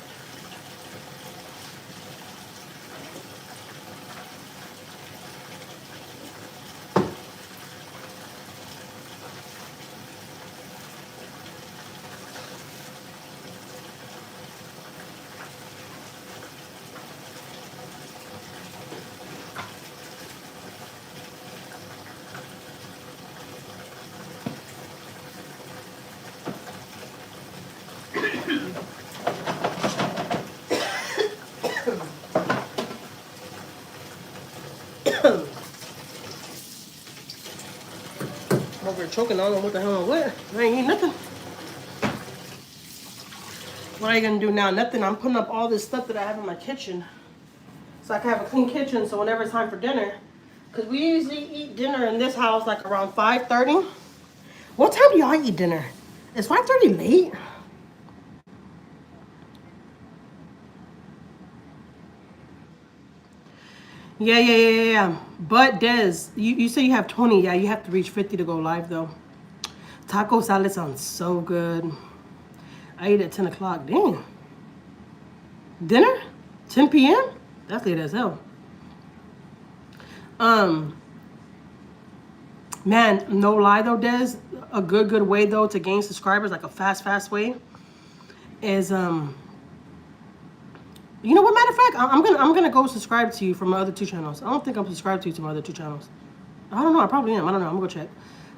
I'm over here choking. I don't know what the hell I'm with. I ain't eating nothing. What are you gonna do now? Nothing. I'm putting up all this stuff that I have in my kitchen, so I can have a clean kitchen. So whenever it's time for dinner, because we usually eat dinner in this house like around 5:30. What time do y'all eat dinner? Is 5:30 late? Yeah. But Des, you say you have 20. Yeah, you have to reach 50 to go live though. Taco salad sounds so good. I eat at 10 o'clock. Dang. Dinner? 10 p.m.? That's late as hell. Man, no lie though, Des, a good way though to gain subscribers, like a fast way, is you know what, matter of fact, I'm gonna go subscribe to you from my other two channels. I don't think I'm subscribed to you to my other two channels. I don't know, I probably am. I don't know, I'm gonna go check.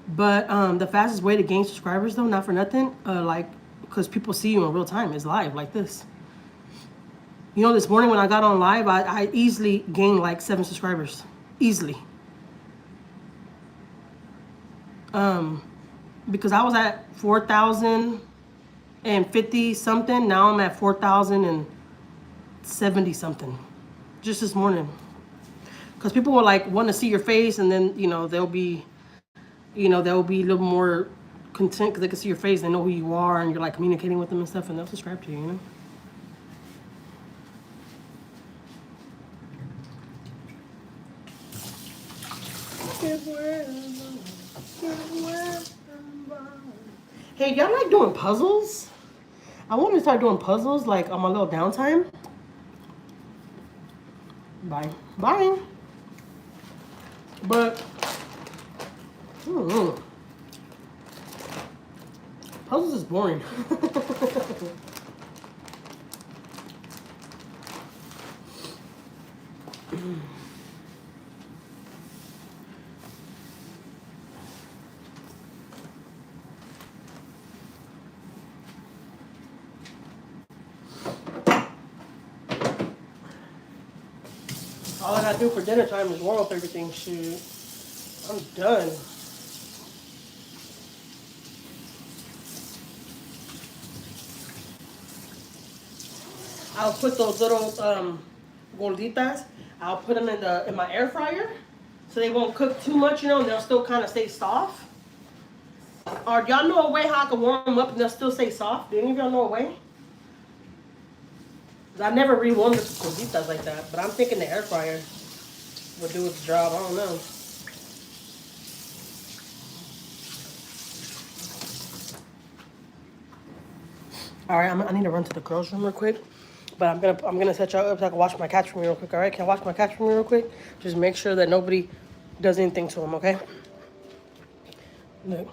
But the fastest way to gain subscribers though, not for nothing, like, because people see you in real time, is live like this. You know, this morning when I got on live, I easily gained like 7 subscribers. Easily. Because I was at 4,050 something. Now I'm at 4,070 something. just this morning. Because people will like want to see your face, and then they'll be a little more content because they can see your face, they know who you are, and you're like communicating with them and stuff, and they'll subscribe to you. You know. Hey, y'all like doing puzzles? I want to start doing puzzles like on my little downtime. Bye. Bye. But, puzzles is boring. All I gotta do for dinner time is warm up everything. Shoot, I'm done. I'll put those little gorditas. I'll put them in my air fryer, so they won't cook too much, and they'll still kind of stay soft. Or y'all know a way how I can warm them up and they'll still stay soft? Do any of y'all know a way? I never rewarmed the gorditas like that, but I'm thinking the air fryer would do its job. I don't know. All right, I need to run to the girls' room real quick, but I'm gonna set y'all up so I can wash my cats for me real quick. All right, can I wash my cats for me real quick? Just make sure that nobody does anything to them, okay? Look.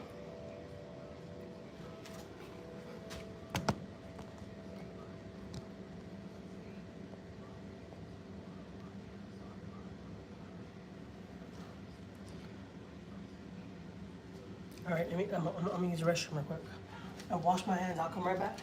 All right, I'm gonna use the restroom real quick. I'll wash my hands. I'll come right back.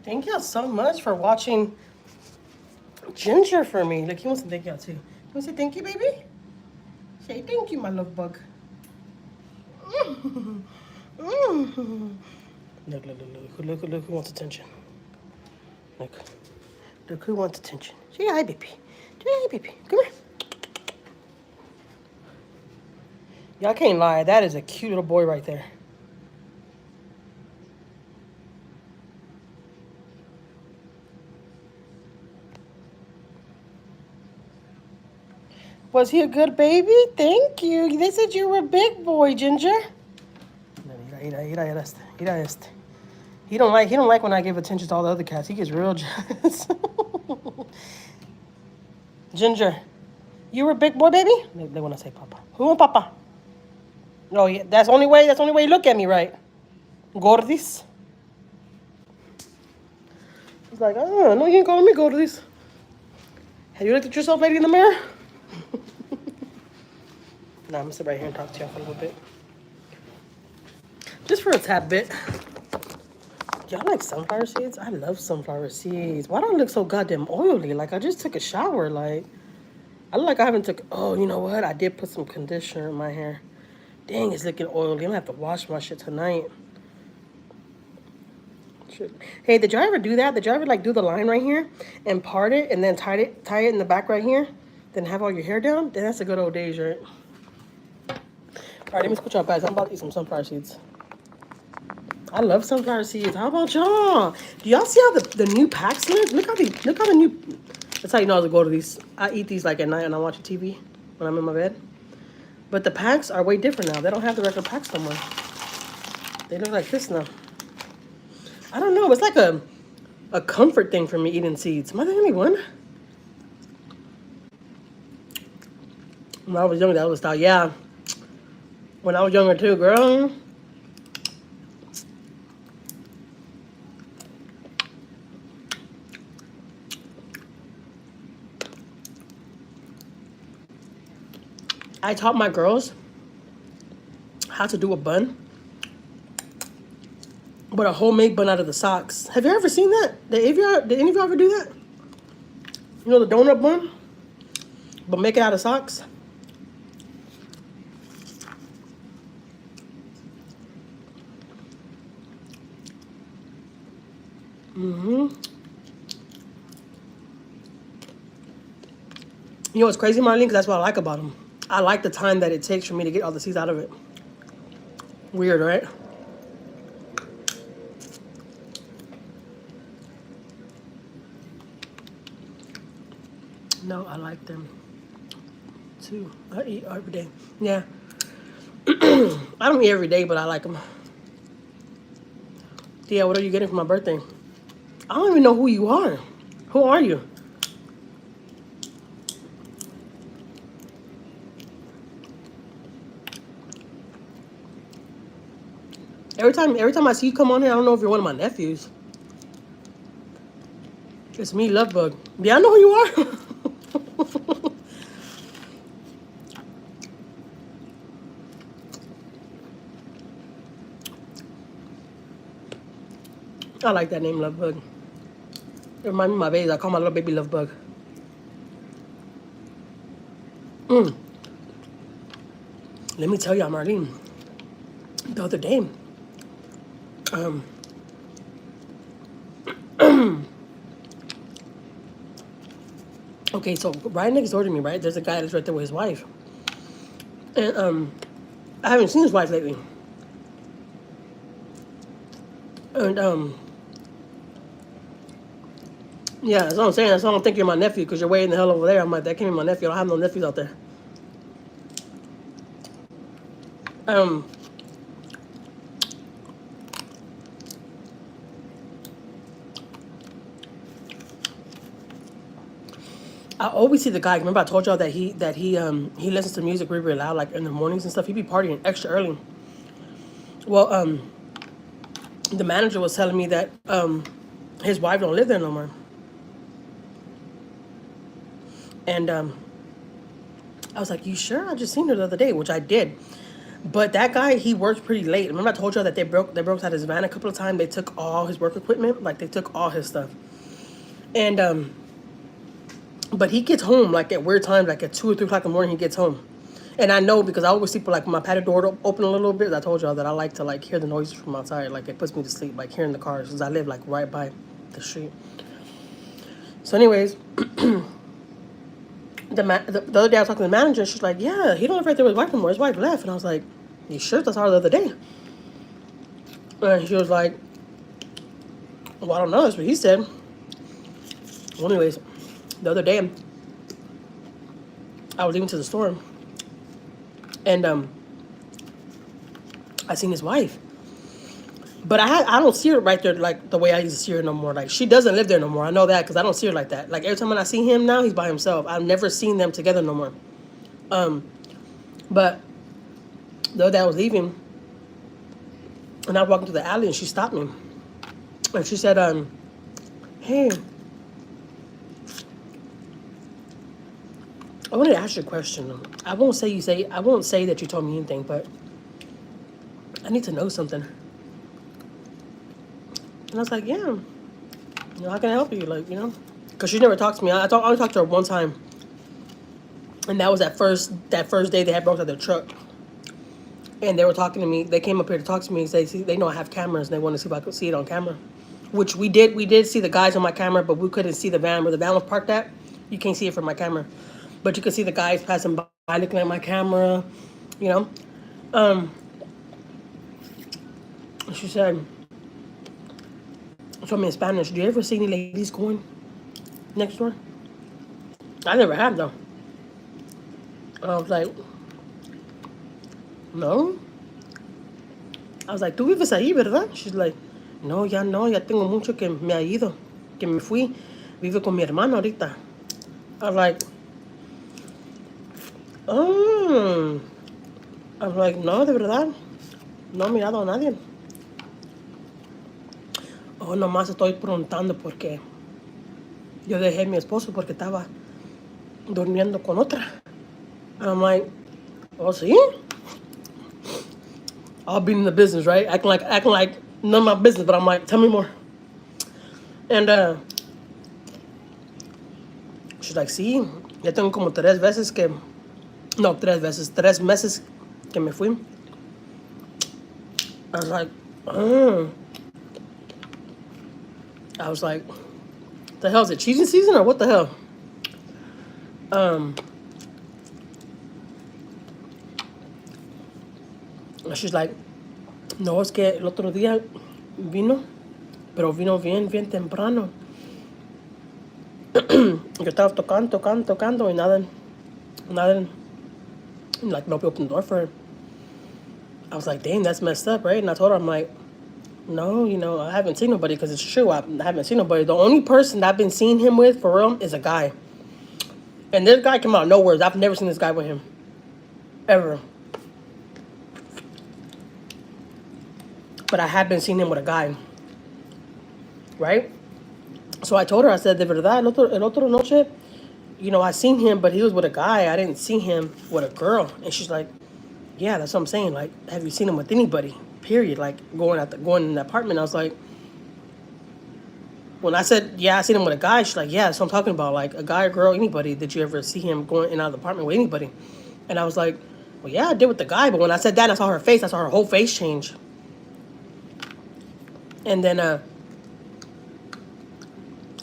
Thank y'all so much for watching Ginger for me. Look, he wants to thank y'all too. You want to say thank you, baby? Say thank you, my love bug. Look who wants attention. Look who wants attention. Say hi, baby. Say hi, baby. Come here. Y'all can't lie. That is a cute little boy right there. Was he a good baby? Thank you. They said you were a big boy, Ginger. He don't like when I give attention to all the other cats. He gets real jealous. Ginger, you were a big boy, baby? They want to say Papa. Who want Papa? Oh yeah, that's the only way you look at me, right? Gordis. He's like, oh no, you ain't calling me Gordis. Have you looked at yourself, lady, in the mirror? Nah, I'm gonna sit right here and talk to y'all for a little bit. Just for a tad bit. Y'all like sunflower seeds? I love sunflower seeds. Why do I look so goddamn oily? Like I just took a shower. Like I look like I haven't took. Oh, you know what? I did put some conditioner in my hair. Dang, it's looking oily. I'm gonna have to wash my shit tonight. Shit. Hey, did y'all ever do that? Did y'all ever like do the line right here and part it and then tie it in the back right here? Then have all your hair down? Then that's a good old days, right? All right, let me switch y'all guys. I'm about to eat some sunflower seeds. I love sunflower seeds. How about y'all? Do y'all see how the new packs look? Look how the new. That's how you know I go to these. I eat these like at night and I watch TV when I'm in my bed. But the packs are way different now. They don't have the regular packs no more. They look like this now. I don't know. It's like a comfort thing for me eating seeds. Am I the only one? When I was younger, that was style. Yeah. When I was younger too, girl. I taught my girls how to do a bun, but a homemade bun out of the socks. Have you ever seen that? Did any of you ever do that? You know the donut bun, but make it out of socks? You know what's crazy, Marlene? Because that's what I like about them. I like the time that it takes for me to get all the seeds out of it. Weird, right? No, I like them too. I eat every day. Yeah. I don't eat every day, but I like them. Yeah, what are you getting for my birthday? I don't even know who you are. Who are you? Every time I see you come on here, I don't know if you're one of my nephews. It's me, Lovebug. Yeah, I know who you are. I like that name, Lovebug. It reminds me of my babies. I call my little baby Lovebug. Let me tell y'all, Marlene. The other day, okay, so right next door to me, right, there's a guy that's right there with his wife. And I haven't seen his wife lately. And yeah, that's what I'm saying. That's why I don't think you're my nephew, because you're way in the hell over there. I'm like, that can't be my nephew. I don't have no nephews out there. I always see the guy. Remember I told y'all that he listens to music really, really loud, like in the mornings and stuff. He be partying extra early. Well, the manager was telling me that his wife don't live there no more. And I was like, you sure? I just seen her the other day, which I did. But that guy, he works pretty late. Remember I told y'all that they broke out his van a couple of times. They took all his work equipment, like they took all his stuff. And but he gets home like at weird times, like at 2 or 3 o'clock in the morning. He gets home, and I know because I always sleep with like my patio door open a little bit. I told y'all that I like to like hear the noises from outside. Like it puts me to sleep, like hearing the cars, because I live like right by the street. So, anyways, the other day I was talking to the manager. And she's like, "Yeah, he don't live right there with his wife anymore. His wife left." And I was like, "You sure?" That's all the other day. And she was like, "Well, I don't know. That's what he said." Well, anyways, the other day I was leaving to the store, and I seen his wife. But I don't see her right there like the way I used to see her no more. Like she doesn't live there no more. I know that because I don't see her like that. Like every time when I see him now, he's by himself. I've never seen them together no more. But the other day I was leaving, and I was walking through the alley, and she stopped me, and she said, "Hey, I wanted to ask you a question. I won't say that you told me anything, but I need to know something." And I was like, "Yeah, how can I help you? Like, because she never talked to me. I only talked to her one time, and that was that first day they had broke out their truck, and they were talking to me. They came up here to talk to me and say, see, they know I have cameras, and they want to see if I could see it on camera, which we did. We did see the guys on my camera, but we couldn't see the van where the van was parked at. You can't see it from my camera, but you could see the guys passing by looking at my camera, you know." She said, told me in Spanish, "Do you ever see any ladies going next door?" I never have though. And I was like, "No." I was like, "Tú vives ahí, ¿verdad?" She's like, "No, ya tengo mucho que me ha ido, que me fui, vive con mi hermano ahorita." I was like, "Oh." I was like, "No, de verdad, no he mirado a nadie." "Oh, nomás estoy preguntando porque yo dejé a mi esposo porque estaba durmiendo con otra." And I'm like, "Oh, see?" All being in the business, right? Acting like none of my business, but I'm like, "Tell me more." And she's like, "Sí, ya tengo como 3 veces que, no, 3 veces, 3 meses que me fui." I was like, "Oh." I was like, "The hell is it, cheating season or what the hell?" She's like, "No, es que el otro día vino, pero vino bien temprano. Yo estaba tocando, y nada, like nobody opened the door for her." I was like, "Dang, that's messed up, right?" And I told her, I'm like, "No, I haven't seen nobody," because it's true. I haven't seen nobody. The only person that I've been seeing him with, for real, is a guy. And this guy came out of nowhere. I've never seen this guy with him. Ever. But I have been seeing him with a guy. Right? So I told her, I said, "De verdad, el otro noche, I seen him, but he was with a guy. I didn't see him with a girl." And she's like, "Yeah, that's what I'm saying. Like, have you seen him with anybody? Period. Like, going in the apartment." I was like, when I said, "Yeah, I seen him with a guy," she's like, "Yeah, that's what I'm talking about. Like, a guy, or girl, anybody. Did you ever see him going in and out of the apartment with anybody?" And I was like, "Well, yeah, I did with the guy." But when I said that, and I saw her face. I saw her whole face change. And then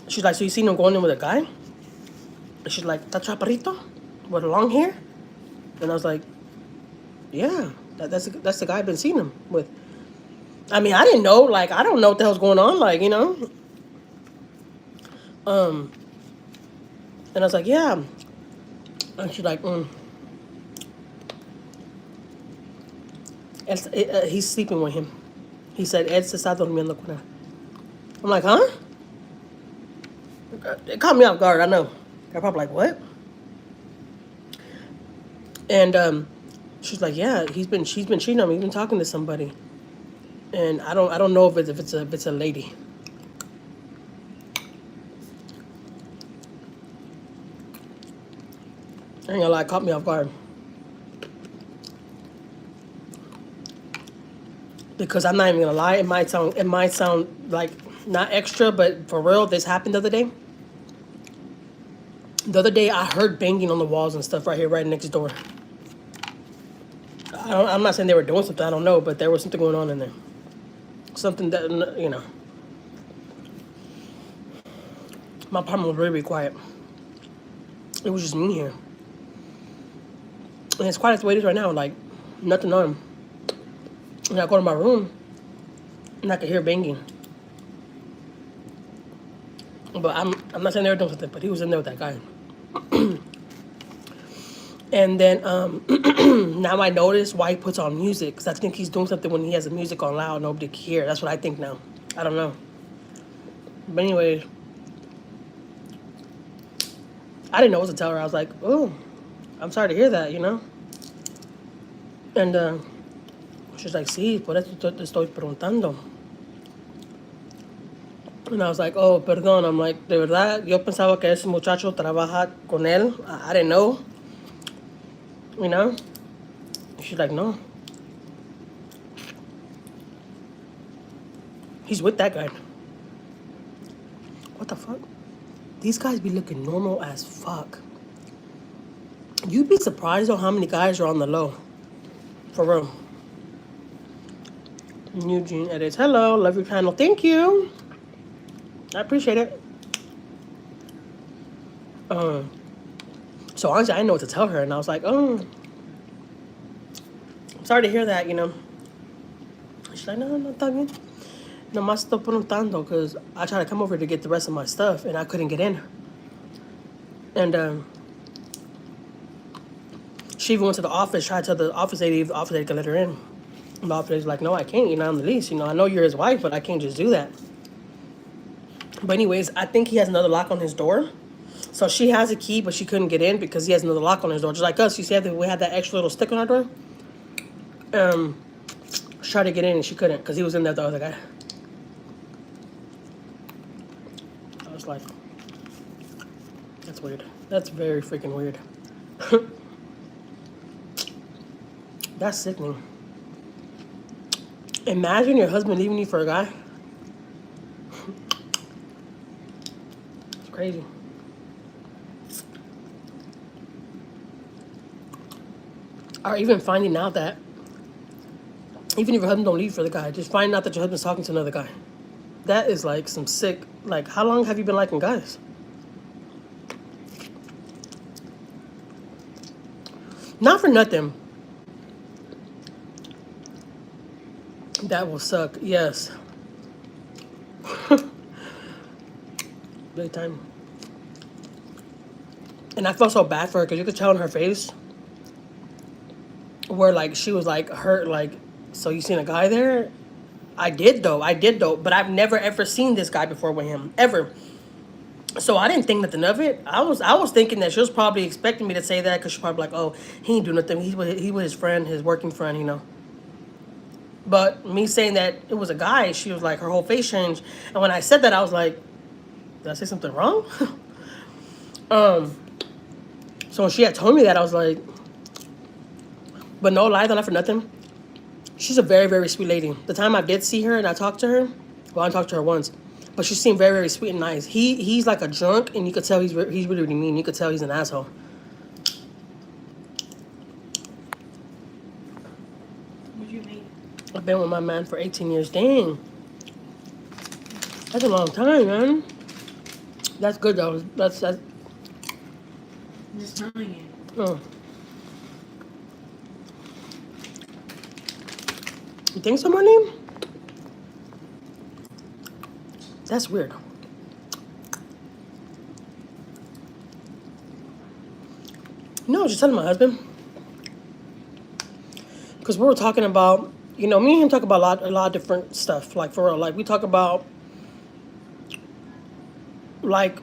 she's like, "So you seen him going in with a guy?" And she's like, "That chaparrito with the long hair?" And I was like, "Yeah, that's the guy I've been seeing him with." I mean, I didn't know. Like, I don't know what the hell's going on. Like, And I was like, "Yeah." And she's like, he's sleeping with him. He said, "Ed se está durmiendo con él." I'm like, "Huh?" It caught me off guard, I know. They're probably like, "What?" And she's like, "Yeah, she's been cheating on me. He's been talking to somebody." And I don't know if it's a lady. I ain't gonna lie, it caught me off guard. Because I'm not even gonna lie, it might sound like not extra, but for real, this happened the other day. The other day, I heard banging on the walls and stuff right here, right next door. I'm not saying they were doing something, I don't know, but there was something going on in there. Something that, you know. My apartment was really, really quiet. It was just me here. And it's quiet as the way it is right now, like, nothing on. And I go to my room, and I could hear banging. But I'm not saying they were doing something, but he was in there with that guy. And then now I notice why he puts on music, because I think he's doing something when he has the music on loud, nobody can hear. That's what I think now. I don't know. But anyways, I didn't know what to tell her. I was like, oh, I'm sorry to hear that, you know? And she's like, sí, por eso te estoy preguntando. And I was like, oh, perdón. I'm like, de verdad, yo pensaba que ese muchacho trabaja con él. I didn't know. You know? She's like, no. He's with that guy. What the fuck? These guys be looking normal as fuck. You'd be surprised on how many guys are on the low. For real. Eugene edits. Hello, love your channel. Thank you. I appreciate it. So honestly, I didn't know what to tell her, and I was like, oh, I'm sorry to hear that, you know. She's like, no, está bien. Nomás estoy preguntando, because I tried to come over to get the rest of my stuff, and I couldn't get in. And she even went to the office, tried to tell the office lady if the office lady could let her in. And the office lady's like, no, I can't, you're not on the lease. You know, I know you're his wife, but I can't just do that. But anyways, I think he has another lock on his door. So she has a key, but she couldn't get in because he has another lock on his door. Just like us, you see that we had that extra little stick on our door? She tried to get in and she couldn't because he was in there with the other guy. I was like, that's weird. That's very freaking weird. That's sickening. Imagine your husband leaving you for a guy. It's crazy. Or even finding out that, even if your husband don't leave for the guy, just finding out that your husband's talking to another guy. That is like some sick, like, how long have you been liking guys? Not for nothing. That will suck, yes. Big time. And I felt so bad for her because you could tell in her face where like she was like hurt, like, so you seen a guy there? I did though, but I've never ever seen this guy before with him, ever. So I didn't think nothing of it. I was thinking that she was probably expecting me to say that because she's probably like, oh, he ain't do nothing. He was his friend, his working friend, you know. But me saying that it was a guy, she was like, her whole face changed. And when I said that, I was like, did I say something wrong? So when she had told me that, I was like, but no lie, not for nothing. She's a very, very sweet lady. The time I did see her and I talked to her, well, I talked to her once, but she seemed very, very sweet and nice. He's like a drunk, and you could tell he's really, really mean. You could tell he's an asshole. What you mean? I've been with my man for 18 years. Dang. That's a long time, man. That's good, though. That's. I'm just telling you. Oh. You think so, Marlene? That's weird. No, I was just telling my husband. Because we were talking about, you know, me and him talk about a lot of different stuff. Like, for real. Like, we talk about, like,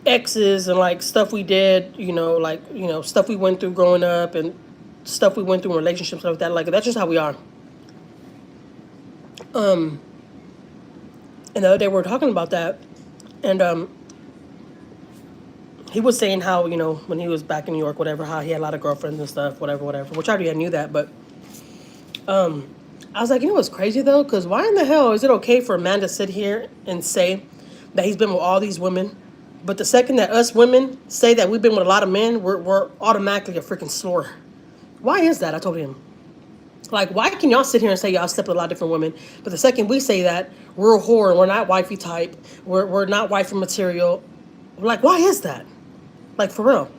exes and, like, stuff we did, you know, like, you know, stuff we went through growing up and stuff we went through in relationships, stuff like that. Like, that's just how we are. And the other day we were talking about that, and he was saying how, you know, when he was back in New York, whatever, how he had a lot of girlfriends and stuff, whatever, which I already knew that, but I was like, you know what's crazy though? Because why in the hell is it okay for a man to sit here and say that he's been with all these women, but the second that us women say that we've been with a lot of men, we're automatically a freaking slur? Why is that? I told him. Like, why can y'all sit here and say y'all slept with a lot of different women, but the second we say that, we're a whore and we're not wifey type, we're not wifey material? Like, why is that? Like, for real.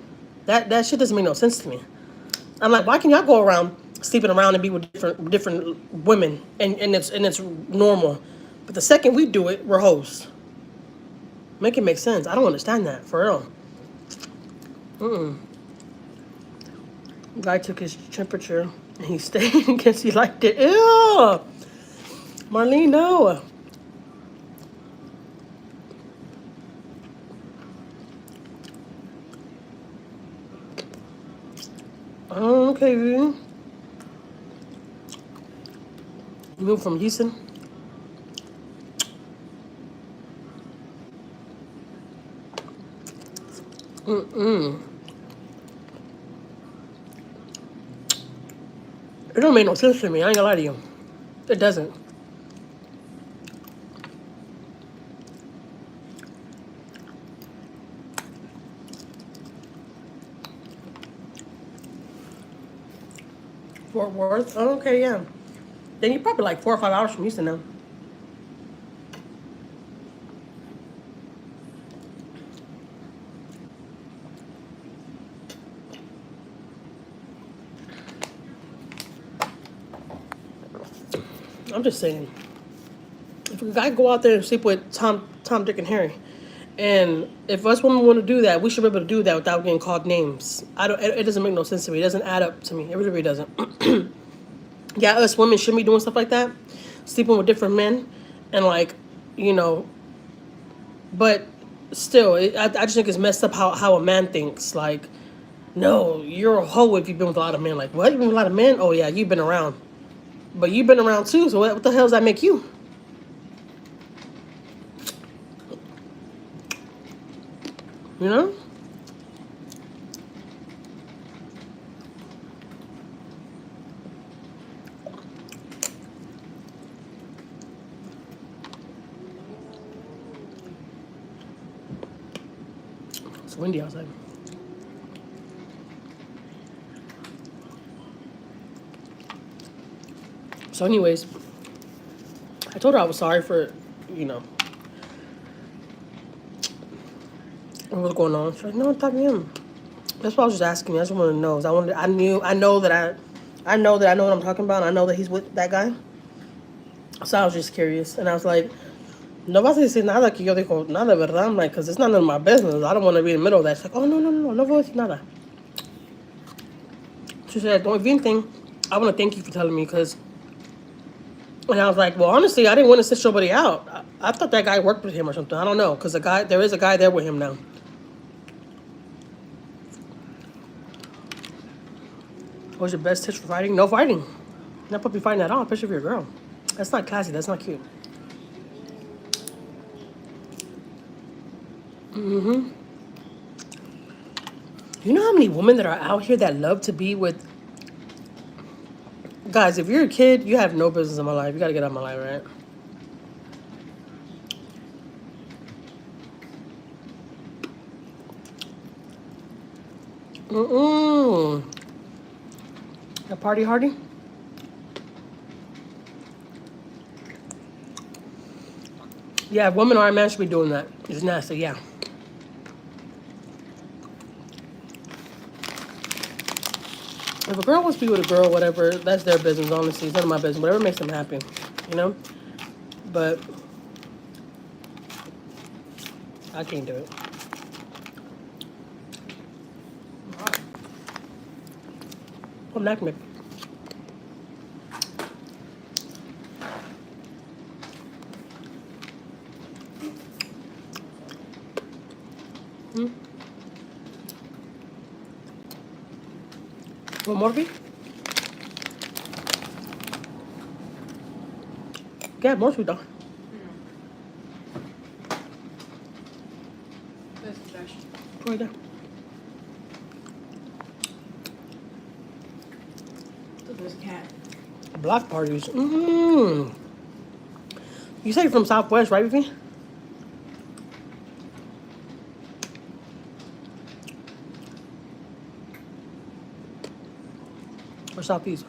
That shit doesn't make no sense to me. I'm like, why can y'all go around sleeping around and be with different women and it's normal, but the second we do it, we're hoes? Make it make sense. I don't understand that, for real. Guy took his temperature and he stayed because he liked it. Ew! Marlene, no. Oh, okay, you moved from Houston? It don't make no sense to me. I ain't gonna lie to you. It doesn't. Fort Worth? Oh, okay, yeah. Then you're probably like 4 or 5 hours from Houston now. I'm just saying, if a guy go out there and sleep with Tom, Dick, and Harry, and if us women want to do that, we should be able to do that without getting called names. I don't. It doesn't make no sense to me. It doesn't add up to me. It really doesn't. Yeah, us women shouldn't be doing stuff like that, sleeping with different men, and like, you know. But still, I just think it's messed up how a man thinks. Like, no, you're a hoe if you've been with a lot of men. Like, what? You've been with a lot of men? Oh yeah, you've been around. But you've been around too, so what the hell does that make you? You know? It's windy outside. So anyways, I told her I was sorry for, you know, what was going on. She's like, no, I'm talking to him. That's what I was just asking you. I just wanted to know. I know that I know what I'm talking about. And I know that he's with that guy. So I was just curious. And I was like, no vas a decir nada que yo dijo nada, ¿verdad? I'm like, because it's none of my business. I don't want to be in the middle of that. She's like, oh, no voy a decir nada. She said, the only thing, I want to thank you for telling me because, and I was like, well, honestly, I didn't want to sit somebody out. I thought that guy worked with him or something. I don't know, because there is a guy there with him now. What's your best tips for fighting? No fighting. You're not supposed to be fighting at all, especially if you're a girl. That's not classy. That's not cute. You know how many women that are out here that love to be with... Guys, if you're a kid, you have no business in my life. You gotta get out of my life, right? A party hardy? Yeah, if women or a man should be doing that. It's nasty, yeah. If a girl wants to be with a girl, whatever, that's their business, honestly. It's none of my business. Whatever makes them happy, you know? But I can't do it. I'm not gonna... Want more beef? Get more sweet though. That's fresh. Right there. Look at this cat. Block parties. You say you're from Southwest, right, Vivi? Or Southeast?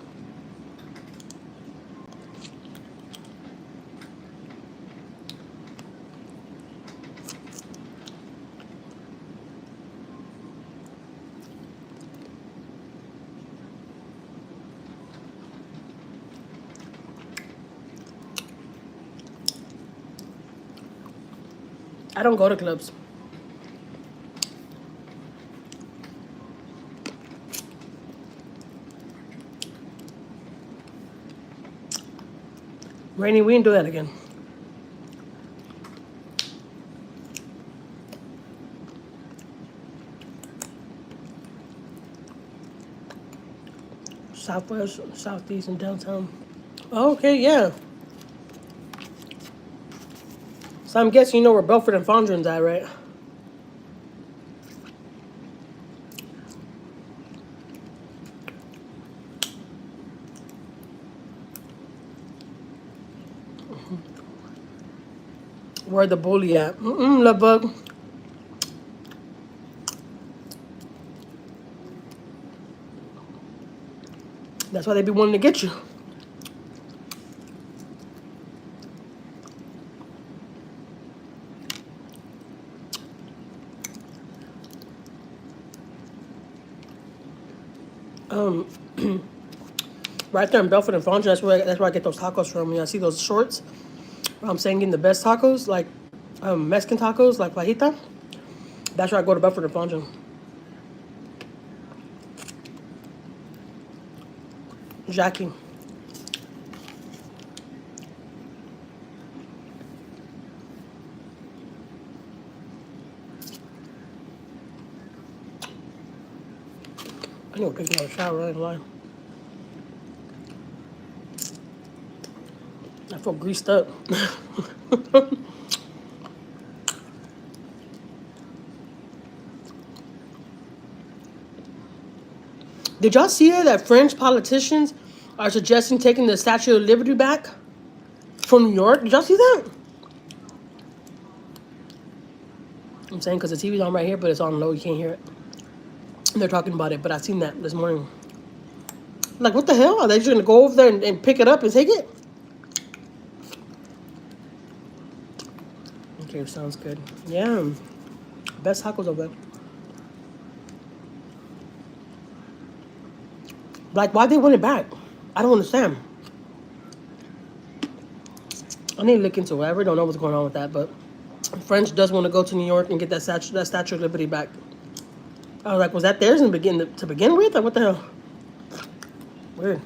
I don't go to clubs. Rainy, we didn't do that again. Southwest, Southeast, and downtown. Okay, yeah. So I'm guessing you know where Belford and Fondren's at, right? Where the bully at? Love bug. That's why they be wanting to get you. Right there in Belford and Fondren, that's where I get those tacos from. I see those shorts. I'm saying getting the best tacos, like Mexican tacos, like fajita. That's where I go to Belford and Fondren. Jackie. I need to take another shower, I ain't lying. I feel greased up. Did y'all see that French politicians are suggesting taking the Statue of Liberty back from New York? Did y'all see that? I'm saying because the TV's on right here, but it's on low. You can't hear it. And they're talking about it, but I seen that this morning. Like, what the hell? Are they just going to go over there and pick it up and take it? Okay, sounds good. Yeah. Best tacos over there. Like, why they want it back? I don't understand. I need to look into it. I really don't know what's going on with that, but French does want to go to New York and get that Statue of Liberty back. I was like, was that theirs to begin with? Like, what the hell? Weird.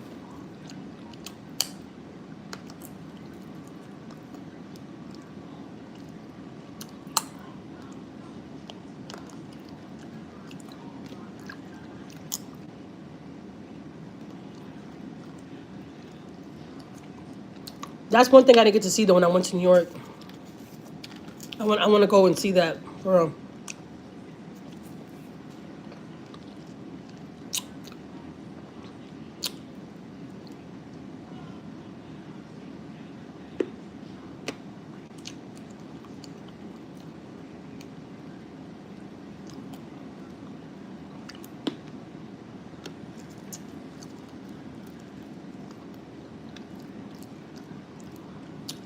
That's one thing I didn't get to see though when I went to New York. I want to go and see that for real.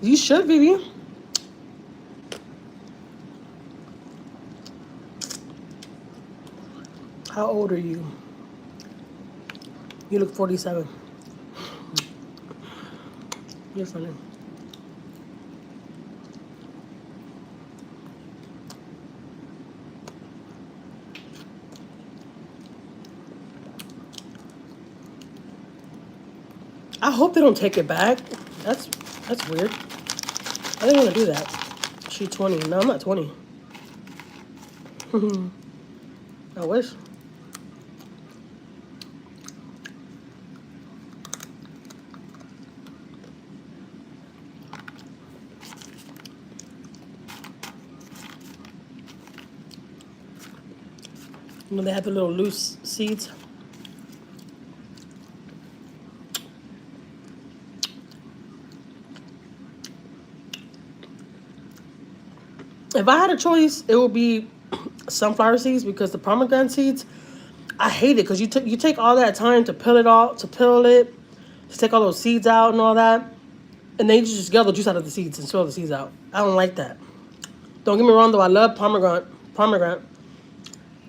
You should, Vivian. How old are you? You look 47. You're funny. I hope they don't take it back. That's weird. I didn't want to do that. She's 20. No, I'm not 20. I wish. You know, they have the little loose seeds. If I had a choice, it would be sunflower seeds because the pomegranate seeds, I hate it because you take all that time to peel it, to take all those seeds out and all that, and then you just get all the juice out of the seeds and throw the seeds out. I don't like that. Don't get me wrong though, I love pomegranate,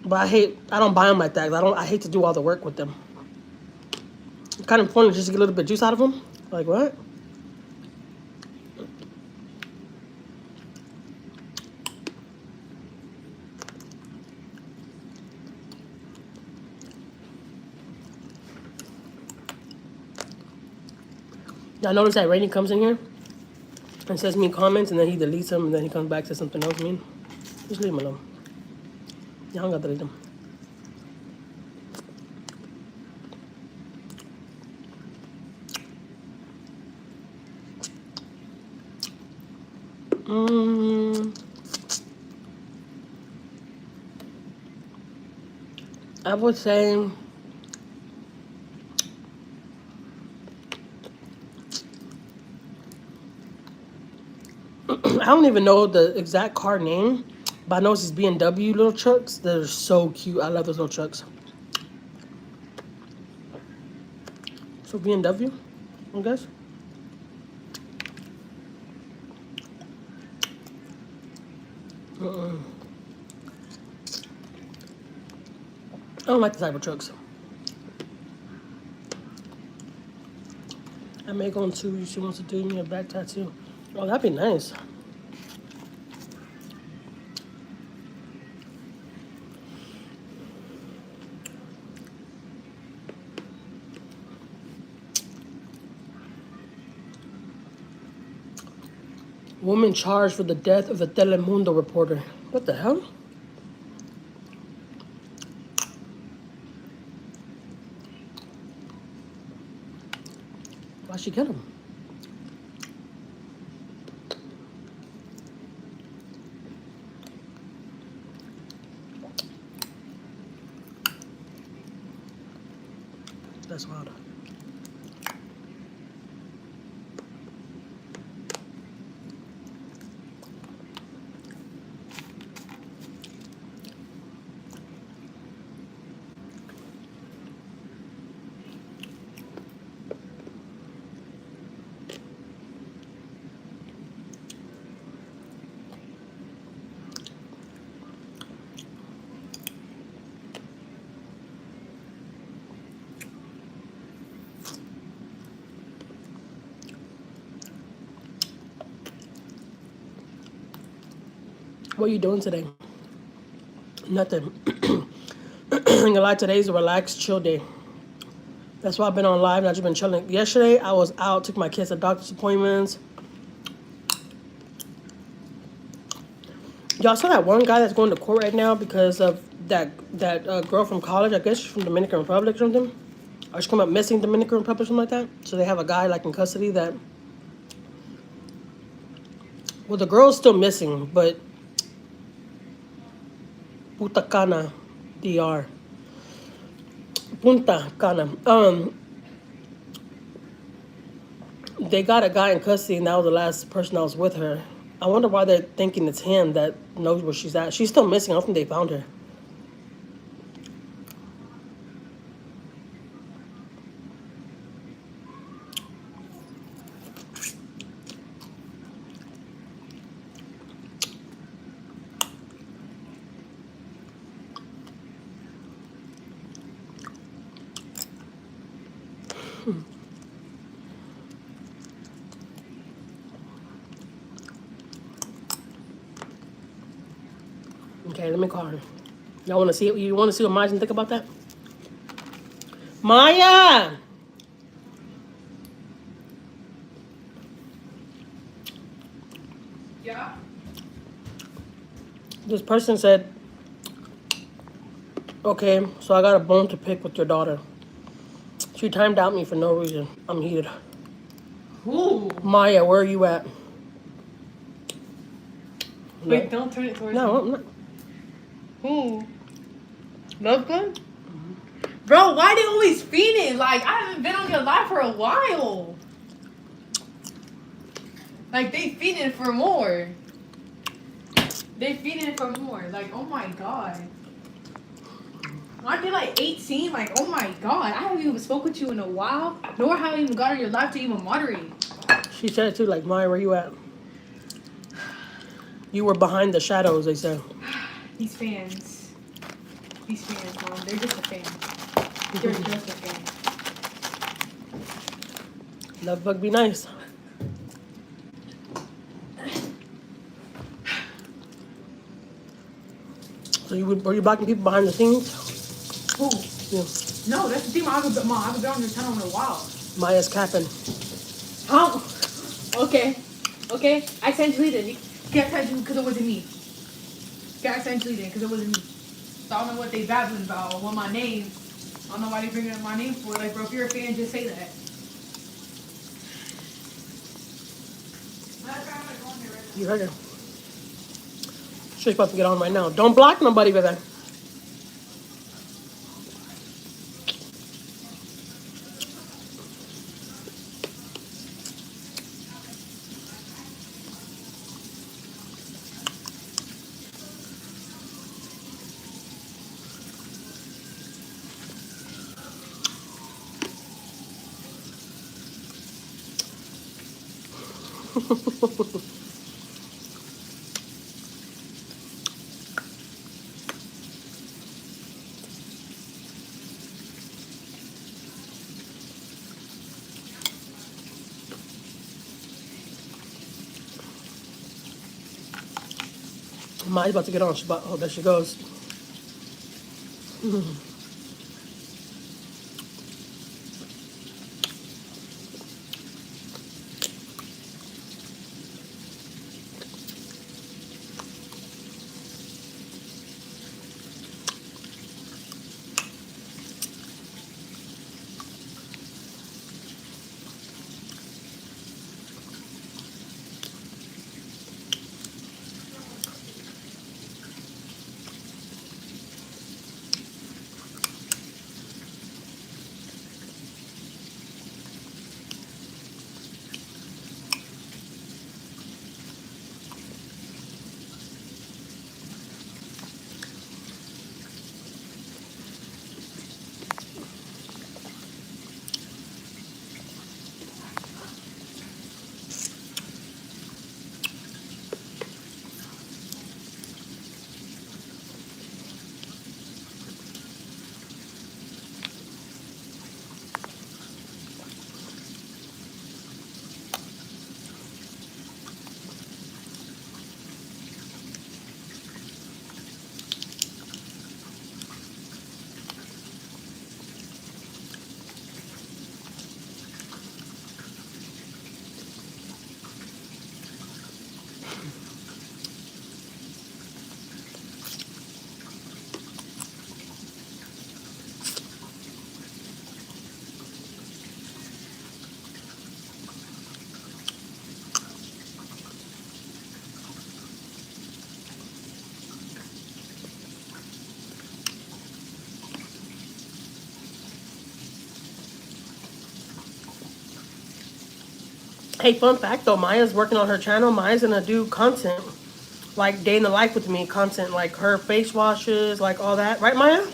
but I don't buy them like that. I hate to do all the work with them. It's kind of important just to get a little bit of juice out of them. Like what? I notice that Rainy comes in here and says mean comments, and then he deletes them, and then he comes back to something else mean. Just leave him alone. Yeah, I don't gotta delete him. I would say I don't even know the exact car name, but I know it's these BMW little trucks. They're so cute. I love those little trucks. So BMW, I guess. I don't like the type of trucks. I may go into, she wants to do me a back tattoo. Oh, that'd be nice. Woman charged for the death of a Telemundo reporter. What the hell? Why'd she get him? That's wild. What are you doing today? Nothing. I'm gonna lie, today's a relaxed, chill day. That's why I've been on live and I've just been chilling. Yesterday, I was out, took my kids to doctor's appointments. Y'all saw that one guy that's going to court right now because of that girl from college. I guess she's from Dominican Republic or something. Or she come up missing Dominican Republic or something like that. So they have a guy like in custody that... Well, the girl's still missing, but... Punta Cana, DR. Punta Cana. They got a guy in custody, and that was the last person that was with her. I wonder why they're thinking it's him that knows where she's at. She's still missing. I don't think they found her. Okay, let me call her. Y'all want to see? You want to see what Maiyah think about that? Maiyah. Yeah. This person said, "Okay, so I got a bone to pick with your daughter. She timed out me for no reason. I'm heated." Who? Maiyah, where are you at? Wait, don't turn it towards No, me. I'm not. Who? Love Gun? Bro, why they always feeding? Like, I haven't been on your live for a while. Like, they feeding for more. They feeding for more. Like, oh my god. Aren't they like 18? Like, oh my god. I haven't even spoke with you in a while. Nor have I even got in your life to even moderate. She said it too, like, Maiyah, where you at? You were behind the shadows, they said. These fans. These fans, Mom. They're just a fan. They're just a fan. Love bug be nice. So were you blocking people behind the scenes? Who? Yeah. No, that's the thing. I haven't been on your channel in a while. Maya's capping. How? Okay. Okay. I sent Anjuli then. You can't send you because it wasn't me. Can't send Anjuli then because it wasn't me. So I don't know what they babbling about or what my name. I don't know why they bringing up my name for. Like, bro, if you're a fan, just say that. You heard her. She's about to get on right now. Don't block nobody with that. Maya's about to get on. Oh, there she goes. Hey, fun fact though, Maya's working on her channel. Maya's gonna do content, like day in the life with me content, like her face washes, like all that. Right, Maiyah?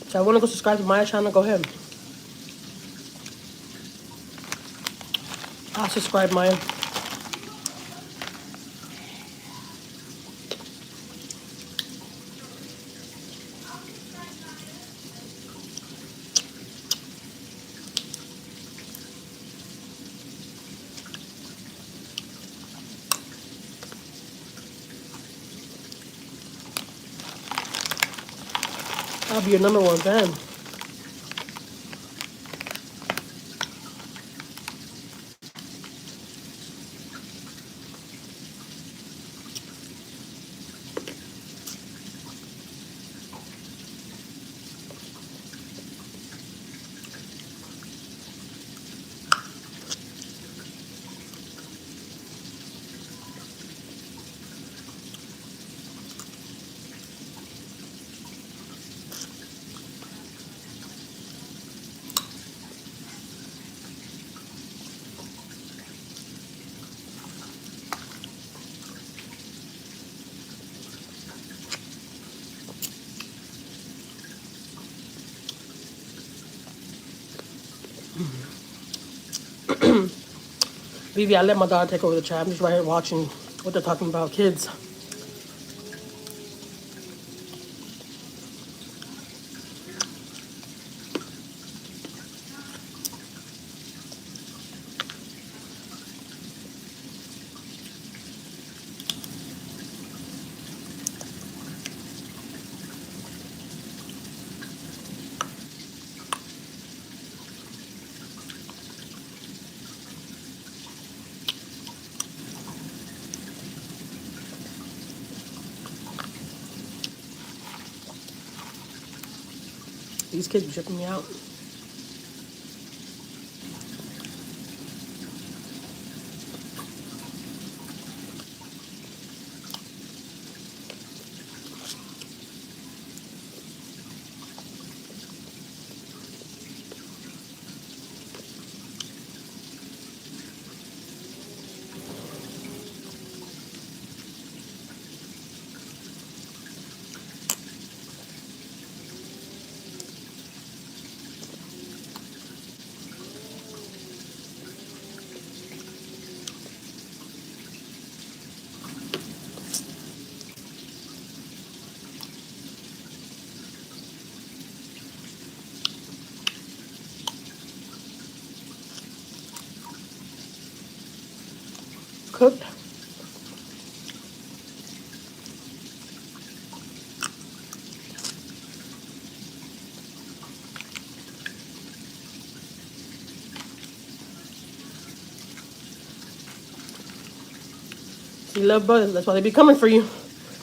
So I wanna go subscribe to Maya's channel, go ahead. I'll subscribe, Maiyah. I'll be your number one fan. Vivi, I let my daughter take over the chat. I'm just right here watching what they're talking about. Kids. These kids are tripping me out. Cooked. You love brothers. That's why they be coming for you.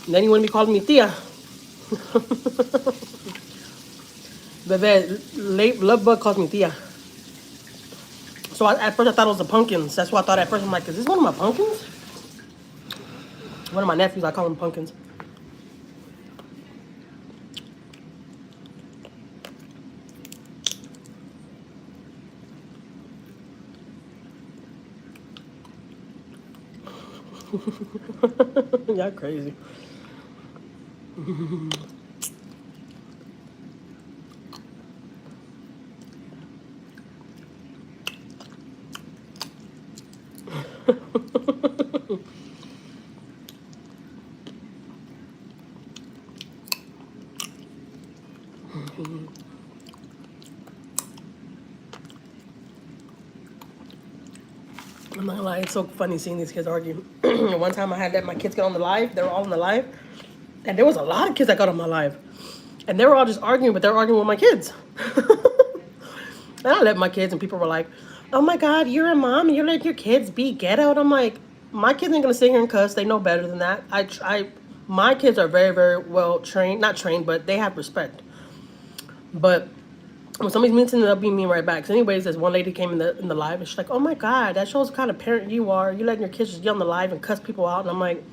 And then you want to be calling me Tia. Bebe, love bug calls me Tia. So at first I thought it was the pumpkins. That's why I thought at first. I'm like, is this one of my pumpkins? One of my nephews, I call them pumpkins. Y'all crazy. I'm not gonna lie, it's so funny seeing these kids argue. One time I had let my kids get on the live, they were all on the live, and there was a lot of kids that got on my live. And they were all just arguing, but they were arguing with my kids. And I let my kids, and people were like, oh my God, you're a mom, and you let your kids be ghetto. And I'm like, my kids ain't gonna sit here and cuss, they know better than that. My kids are very, very well trained, not trained, but they have respect. But when somebody's mean to them, they'll be mean right back. So anyways, there's one lady came in the live, and she's like, oh my God, that shows what kind of parent you are. You letting your kids just get on the live and cuss people out. And I'm like,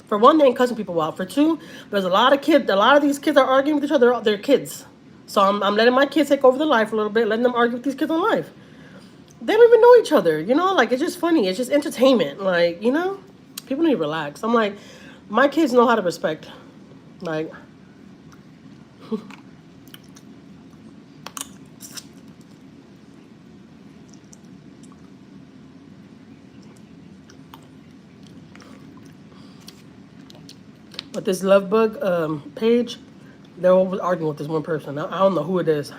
for one, they ain't cussing people out. For two, there's a lot of these kids are arguing with each other. They're kids. So I'm letting my kids take over the live for a little bit, letting them argue with these kids on live. They don't even know each other, you know? Like, it's just funny. It's just entertainment. Like, you know? People need to relax. I'm like, my kids know how to respect. Like... But this love bug page, they're always arguing with this one person. I don't know who it is.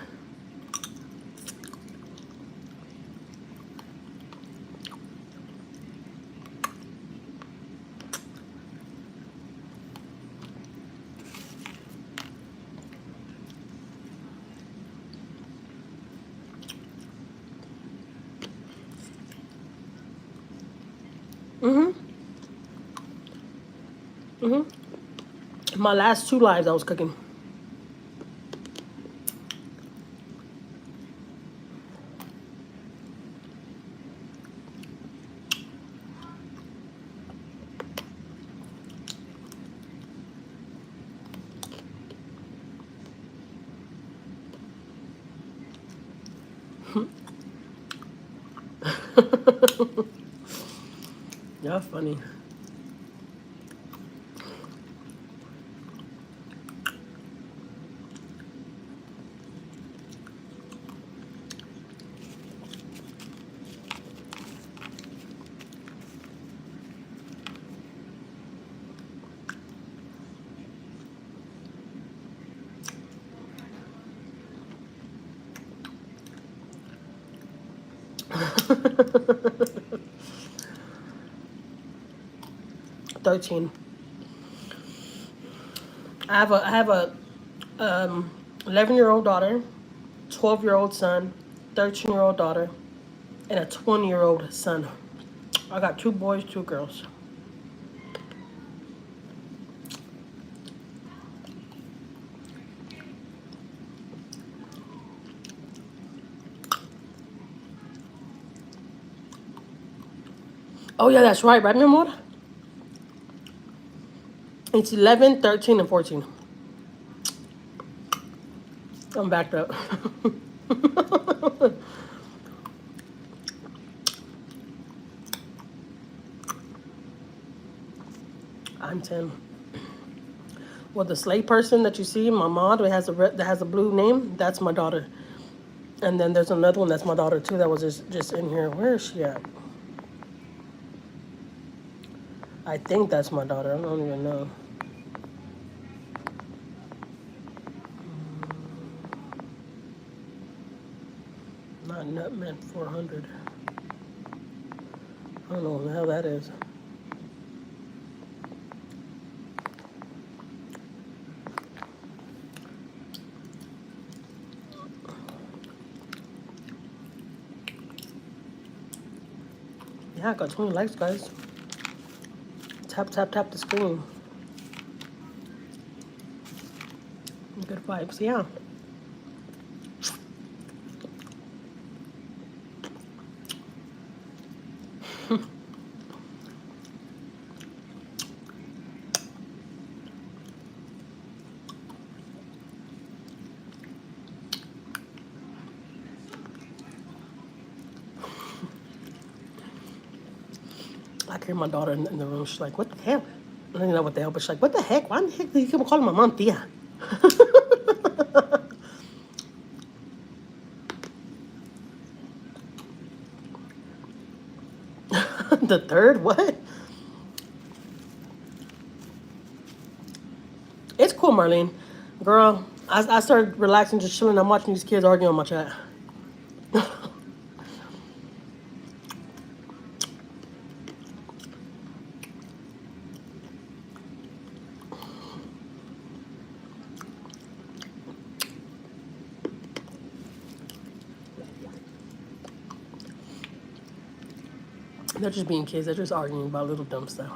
My last 2 lives I was cooking. Y'all funny. 13. I have a 11-year-old daughter, 12-year-old son, 13-year-old daughter, and a 20-year-old son. I got 2 boys, 2 girls. Oh yeah, that's right, mi amor? It's 11, 13, and 14. I'm backed up. I'm 10. Well, the slave person that you see, my mom, that has a blue name, that's my daughter. And then there's another one that's my daughter too. That was just in here. Where is she at? I think that's my daughter. I don't even know. Not Nutmeg 400. I don't know what the hell that is. Yeah, I got 20 likes, guys. Tap, tap, tap the screen. Good vibes, yeah. I hear my daughter in the room. She's like, what the hell? I don't know what the hell, but she's like, what the heck? Why the heck do you keep calling my mom Tia? The third? What? It's cool, Marlene. Girl, I started relaxing, just chilling. I'm watching these kids argue on my chat. They're just being kids. They're just arguing about little dumb stuff.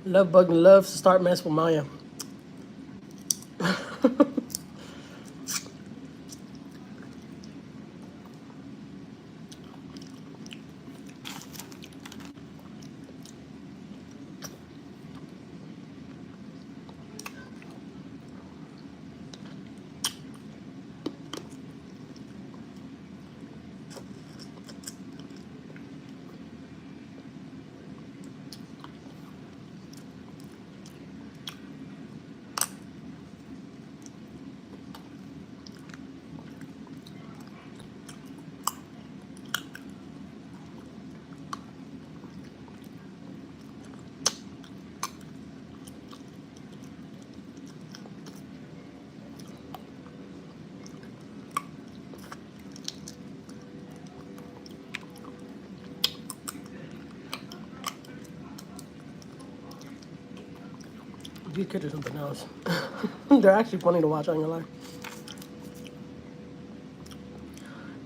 Love Bug loves to start mess with Maiyah. These kids are something else. They're actually funny to watch, I ain't gonna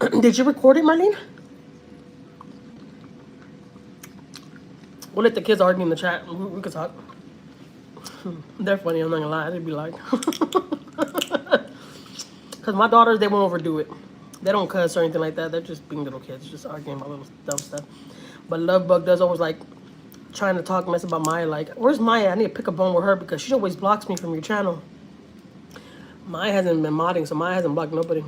lie. Did you record it, Marlene? We'll let the kids argue in the chat. We can talk. They're funny, I'm not gonna lie. They'd be like... Because my daughters, they won't overdo it. They don't cuss or anything like that. They're just being little kids, just arguing about little dumb stuff. But Love Bug does always like trying to talk mess about Maiyah. Like, where's Maiyah? I need to pick a bone with her because she always blocks me from your channel. Maiyah hasn't been modding, so Maiyah hasn't blocked nobody.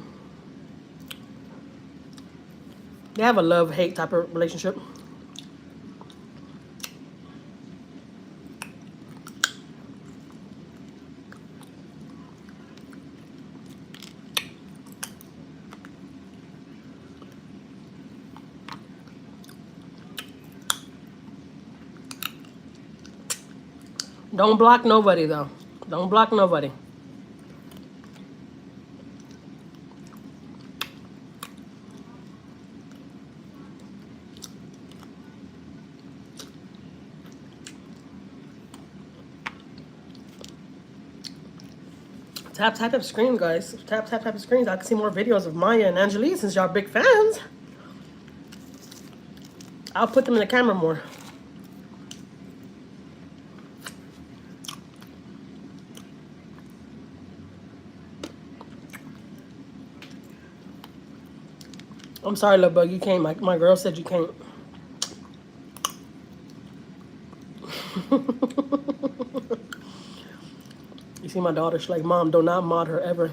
They have a love-hate type of relationship. Don't block nobody, though. Don't block nobody. Tap the screen, guys. Tap the screens. I can see more videos of Maiyah and Anjuli since y'all big fans. I'll put them in the camera more. I'm sorry, Love Bug, you can't. My girl said you can't. You see my daughter, she's like, Mom, do not mod her ever.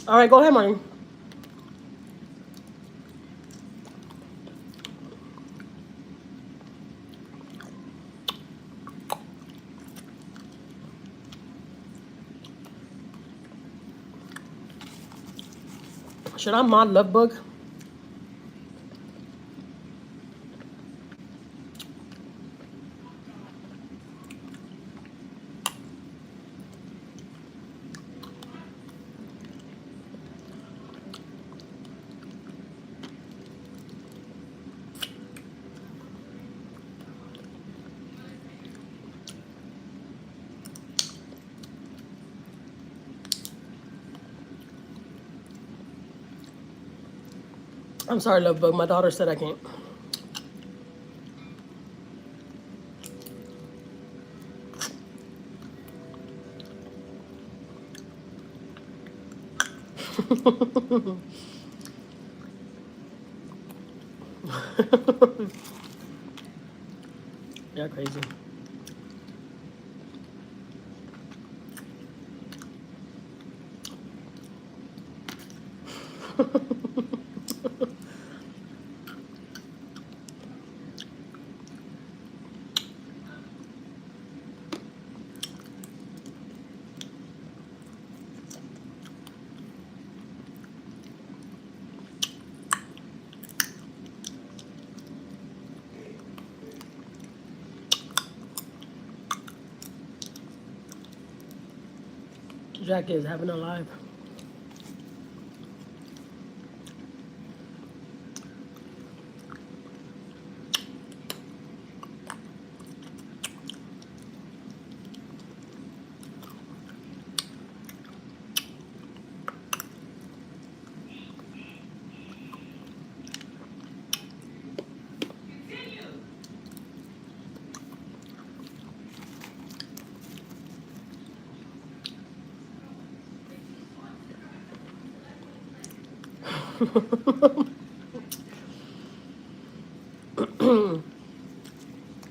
All right, go ahead, Marty. Should I mod Love Bug? I'm sorry, Love Bug. My daughter said I can't. Yeah, crazy. Jack is having a live.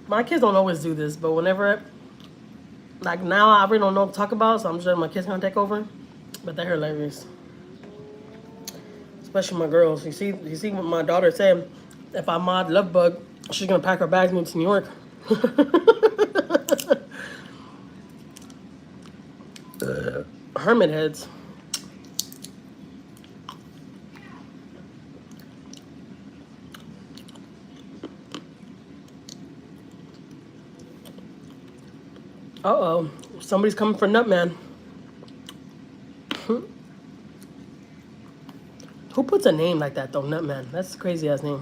My kids don't always do this, but whenever, like now, I really don't know what to talk about, so I'm just letting my kids gonna take over. But they're hilarious, especially my girls. You see what my daughter said. If I mod Love Bug, she's gonna pack her bags and move to New York. Hermit heads. Uh-oh. Somebody's coming for Nutman. Who puts a name like that, though? Nutman. That's a crazy-ass name.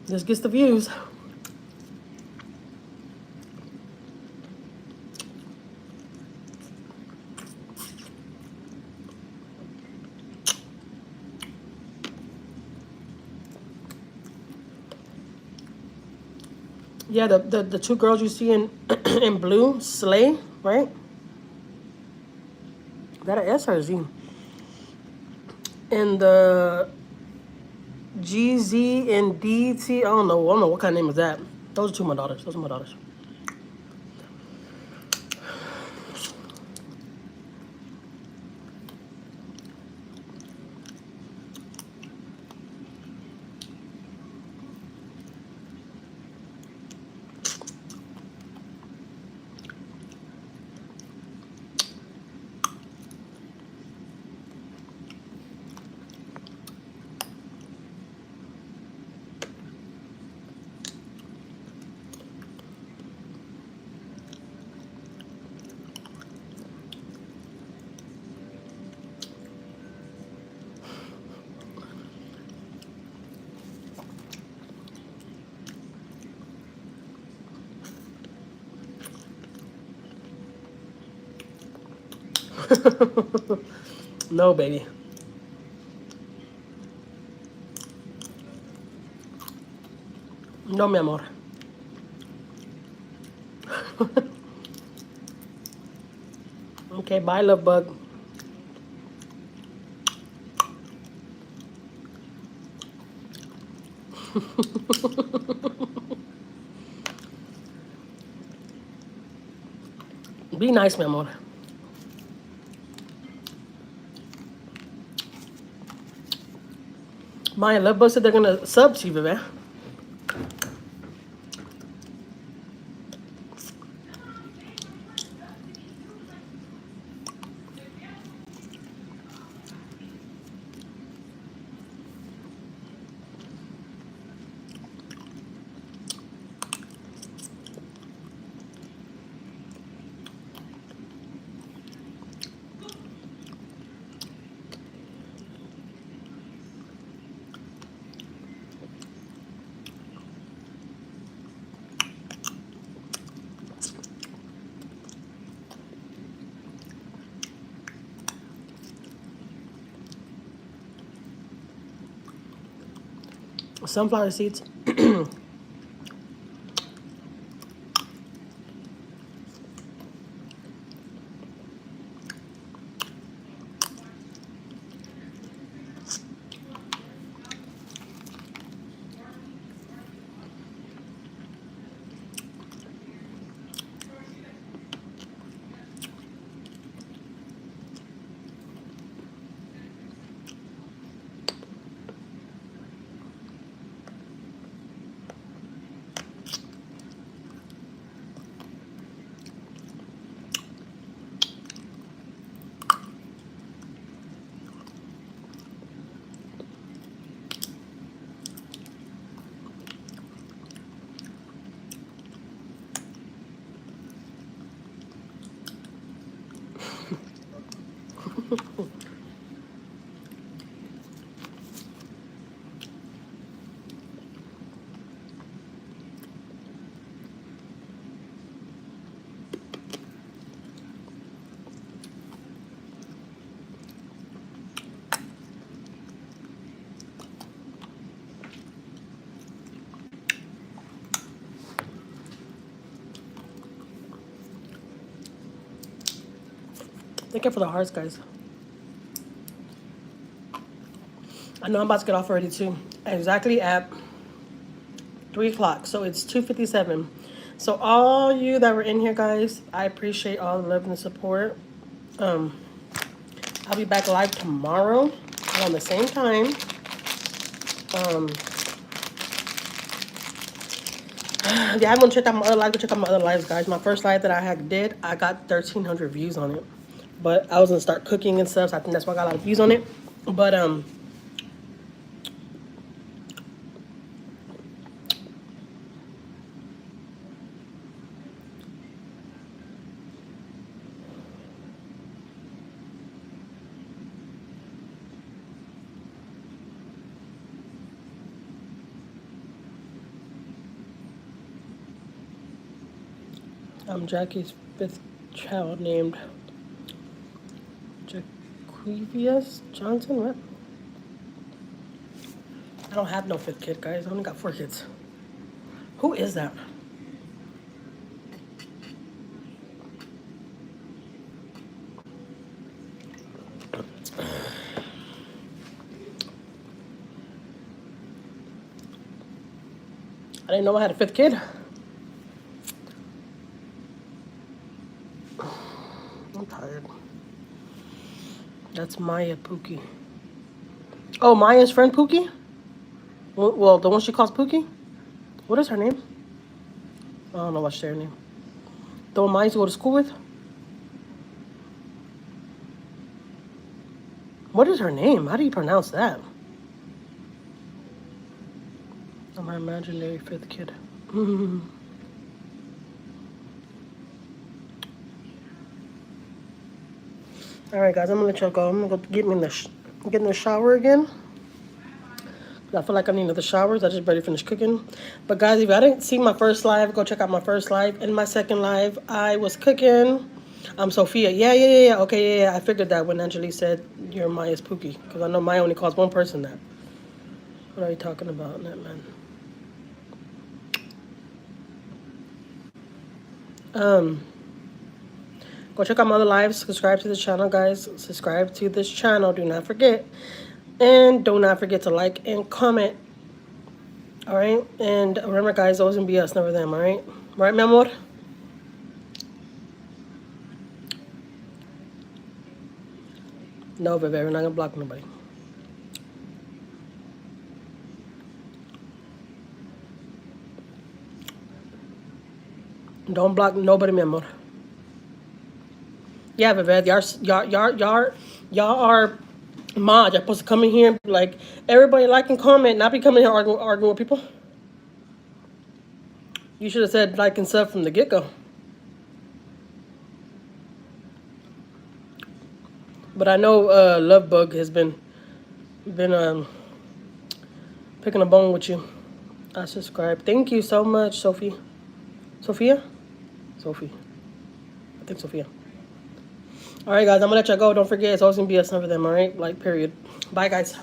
This gets the views. Yeah, the two girls you see in in blue, Slay, right? Is that an S or a Z? And the GZ and DT, I don't know what kind of name is that. Those are two of my daughters. Those are my daughters. No, baby. No, mi amor. Okay, bye, love bug. Be nice, mi amor. Maiyah, love bug said they're gonna sub to you, baby. Sunflower seeds. Thank you for the hearts, guys. I know I'm about to get off already too. Exactly at 3 o'clock. So it's 2:57. So all you that were in here, guys, I appreciate all the love and the support. I'll be back live tomorrow around the same time. Yeah, I'm gonna check out my other live. Go check out my other lives, guys. My first live that I did, I got 1,300 views on it. But I was gonna start cooking and stuff, so I think that's why I got a lot of views on it. But I'm Jackie's 5th child named Jaquivius Johnson. What? I don't have no 5th kid, guys. I only got 4 kids. Who is that? I didn't know I had a 5th kid. I'm tired. That's Maiyah Pookie. Oh, Maya's friend Pookie? Well, the one she calls Pookie? What is her name? I don't know what's their name. The one Maya used to go to school with? What is her name? How do you pronounce that? I'm her imaginary 5th kid. Alright, guys, I'm gonna let y'all go. I'm gonna go get in the shower again. I feel like I need another showers. I just barely finished cooking. But guys, if I didn't see my first live, go check out my first live. In my second live, I was cooking. I'm Sophia. Yeah. Okay, yeah. I figured that when Anjuli said you're Maya's Pookie. Because I know Maya only calls one person that. What are you talking about, that man? Go check out my other lives. Subscribe to the channel, guys. Subscribe to this channel. Do not forget. And do not forget to like and comment. Alright? And remember, guys, always gonna be us, never them, alright? Right, mi amor? No, baby, we're not gonna block nobody. Don't block nobody, mi amor. Yeah, Vived, y'all are mods. You're supposed to come in here and be like, everybody like and comment, not be coming here arguing with people. You should have said like and sub from the get-go. But I know Lovebug has been picking a bone with you. I subscribe. Thank you so much, Sophie. Sophia? Sophie. I think Sophia. All right, guys, I'm going to let y'all go. Don't forget, it's always going to be us, never them, all right? Like, period. Bye, guys.